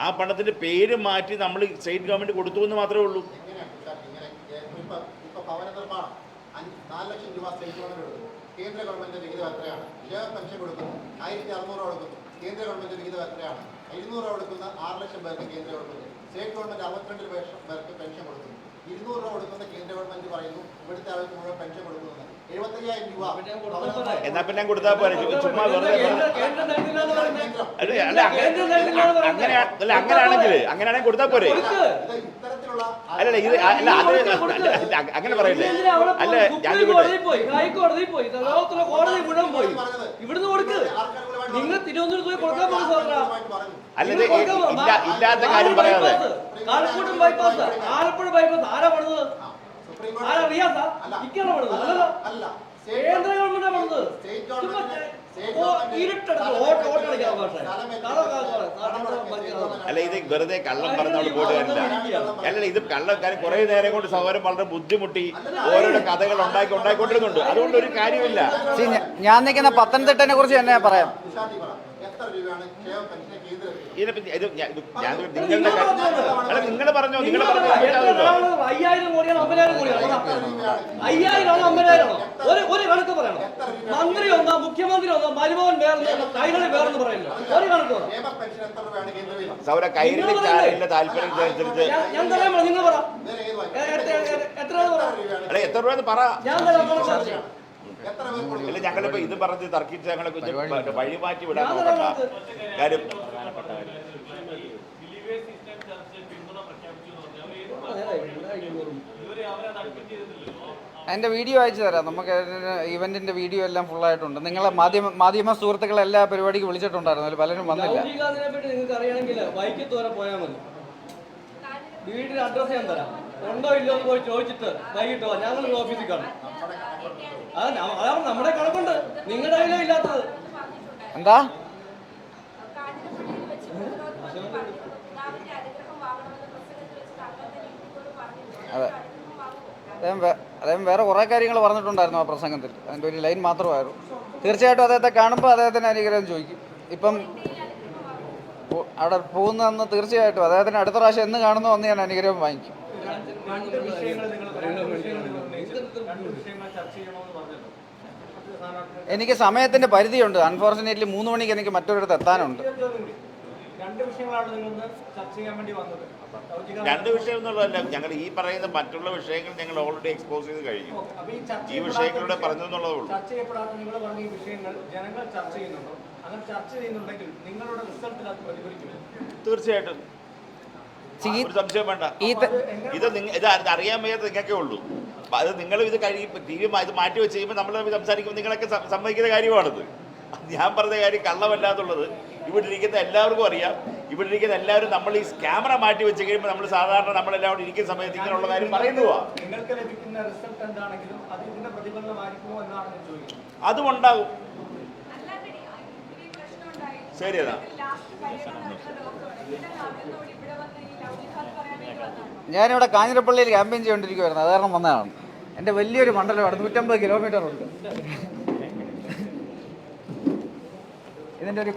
ആ പണത്തിൻ്റെ പേര് മാറ്റി നമ്മൾ സ്റ്റേറ്റ് ഗവൺമെൻറ് കൊടുത്തു എന്ന് മാത്രമേ ഉള്ളൂ. ഭവന നിർമ്മാണം 4 ലക്ഷം രൂപ സ്റ്റേറ്റ് ഗവൺമെന്റ് കൊടുക്കുന്നു. കേന്ദ്ര ഗവൺമെന്റ് വിഹിതം എത്രയാണ്? പെൻഷൻ കൊടുക്കുന്നു 1,600 രൂപ കൊടുക്കുന്നു. കേന്ദ്ര ഗവൺമെന്റ് വിഹിതം എത്രയാണ്? 200 രൂപ കൊടുക്കുന്ന 6 ലക്ഷം പേർക്ക് കേന്ദ്ര ഗവൺമെന്റ്. സ്റ്റേറ്റ് ഗവൺമെന്റ് 62 ലക്ഷം പേർക്ക് പെൻഷൻ കൊടുക്കുന്നു. 200 രൂപ കൊടുക്കുന്ന കേന്ദ്ര ഗവൺമെന്റ് പറയുന്നു ഇവിടുത്തെ ആൾക്ക് മുഴുവൻ പെൻഷൻ കൊടുക്കുന്നത് 75,000 രൂപ. എന്നാ പിന്നെ കൊടുത്താൽ പോലെ ചുമ്മാ അങ്ങനെയാണെങ്കിൽ കൊടുത്താൽ പോരെ? അല്ലല്ല ഇത് അല്ല അത് അങ്ങനെ പറയില്ലേ? അല്ല ഞാൻ ഹൈക്കോടതി പോയി, കോടതി മുഴുവൻ പോയി, ഇവിടുന്ന് കൊടുക്ക്. നിങ്ങൾ തിരുവനന്തപുരത്ത് പോയി കൊടുക്കാൻ അല്ലത് ഇല്ലാത്ത കാര്യം പറയാതെ. ആലപ്പുഴ ബൈപ്പാസ് ആരാ പണിത്? ആരാ റിയാസാ? ഇക്കാണോ പണിത്? അല്ലല്ലോ, കേന്ദ്ര ഗവൺമെന്റാ പണിത്. അല്ല ഇത് വെറുതെ കള്ളം പറഞ്ഞോട് പോയിട്ട് കാര്യമില്ല. അല്ലല്ല ഇത് കള്ളക്കാരൻ കുറെ നേരം കൊണ്ട് സൗകര്യം വളരെ ബുദ്ധിമുട്ടി ഓരോരോ കഥകൾ ഉണ്ടായിക്കൊണ്ടിരുന്നുണ്ട്. അതുകൊണ്ട് ഒരു കാര്യമില്ല. ഞാൻ നിൽക്കുന്ന പത്തനംതിട്ടനെ കുറിച്ച് തന്നെ പറയാം. നിങ്ങൾ പറഞ്ഞോ 5,000 കോടിയാണോ 50,000 കോടിയാണോ? 5,000 ആണോ 50,000 ആണോ? ഒരു കണക്ക് പറയണം. മന്ത്രി ഒന്നാ, മുഖ്യമന്ത്രി ഒന്നാ, മരുമോൻ വേറെ, കൈരളി വേറെന്ന് പറയില്ല. ഒരു കണക്ക് പറ. സൗര കൈരളി ചാനലിന്റെ താല്പര്യത്തിനനുസരിച്ച് ഞാൻ തരാമോ? നിങ്ങൾ പറ, എത്ര അല്ല എത്ര രൂപ പറ. ഞാൻ തരാം. അല്ല ഞങ്ങളിപ്പോ ഇത് പറഞ്ഞ് തർക്കിച്ച് ഞങ്ങളെ വഴി മാറ്റി വിടാൻ നോക്കണ്ട കാര്യം. അതിൻ്റെ വീഡിയോ അയച്ചു തരാം. നമുക്ക് ഇവൻറ്റിൻ്റെ വീഡിയോ എല്ലാം ഫുള്ളായിട്ടുണ്ട്. നിങ്ങളെ മാധ്യമ സുഹൃത്തുക്കളെ എല്ലാ പരിപാടിക്ക് വിളിച്ചിട്ടുണ്ടായിരുന്നു, അതിൽ പലരും വന്നില്ല. ലൗകികാതിനെ പറ്റി നിങ്ങൾക്ക് അറിയണമെങ്കിൽ വൈക്കത്ത് വരെ പോയാൽ മതി. വീടിൻ്റെ അഡ്രസ്സ് ഞാൻ തരാം. ഉണ്ടോ ഇല്ലോ എന്ന് പോയി ചോദിച്ചിട്ട് വൈകിട്ടോ ഞങ്ങൾ ഓഫീസിൽ കാണും. അതാണ് നമ്മുടെ കണക്കുണ്ട്, നിങ്ങളുടെ കയ്യിലോ ഇല്ലാത്തത്. എന്താ അതെ, അദ്ദേഹം വേറെ കുറേ കാര്യങ്ങൾ പറഞ്ഞിട്ടുണ്ടായിരുന്നു ആ പ്രസംഗത്തിൽ. അതിൻ്റെ ഒരു ലൈൻ മാത്രമായിരുന്നു. തീർച്ചയായിട്ടും അദ്ദേഹത്തെ കാണുമ്പോൾ അദ്ദേഹത്തിന് അനുഗ്രഹം ചോദിക്കും. ഇപ്പം അവിടെ പോകുന്നതെന്ന് തീർച്ചയായിട്ടും അദ്ദേഹത്തിന് അടുത്ത പ്രാവശ്യം എന്ന് കാണുന്നു അന്ന് ഞാൻ അനുഗ്രഹം വാങ്ങിക്കും. എനിക്ക് സമയത്തിൻ്റെ പരിധിയുണ്ട്. അൺഫോർച്ചുനേറ്റ്ലി 3 മണിക്ക് എനിക്ക് മറ്റൊരിടത്ത് എത്താനുണ്ട്. രണ്ട് വിഷയം എന്നുള്ളതല്ല, ഞങ്ങൾ ഈ പറയുന്ന മറ്റുള്ള വിഷയങ്ങൾ ഞങ്ങൾ ഓൾറെഡി എക്സ്പോസ് ചെയ്ത് കഴിഞ്ഞു. ഈ വിഷയങ്ങളുടെ പറഞ്ഞു എന്നുള്ളതേ ഉള്ളൂ. തീർച്ചയായിട്ടും ഒരു സംശയം വേണ്ട. ഇത് അറിയാൻ വയ്യാത്ത നിങ്ങൾക്കേ ഉള്ളൂ. അത് നിങ്ങൾ ഇത് ടി വി ഇത് മാറ്റി വെച്ച് കഴിയുമ്പോൾ നമ്മൾ സംസാരിക്കുമ്പോൾ നിങ്ങളൊക്കെ സമ്മതിക്കുന്ന കാര്യമാണിത്. ഞാൻ പറഞ്ഞ കാര്യം കള്ളമല്ലാന്നുള്ളത് ഇവിടെ ഇരിക്കുന്ന എല്ലാവർക്കും അറിയാം. ഇവിടെ ഇരിക്കുന്ന എല്ലാവരും നമ്മൾ ഈ ക്യാമറ മാറ്റി വെച്ച് കഴിയുമ്പോൾ നമ്മൾ സാധാരണ നമ്മളെല്ലാം ഇരിക്കുന്ന സമയത്ത് ഇങ്ങനെയുള്ള കാര്യം പറയുന്നതാ. അതും ഉണ്ടാകും. ശരി, എന്നാ ഞാനിവിടെ കാഞ്ഞിരപ്പള്ളിയിൽ ക്യാമ്പയിൻ ചെയ്തുകൊണ്ടിരിക്കുവായിരുന്നു, അത് കാരണം വന്നതാണ്. എൻ്റെ വലിയൊരു മണ്ഡലമാണ്, 150 കിലോമീറ്റർ ഉണ്ട്. ഇതിൻ്റെ ഒരു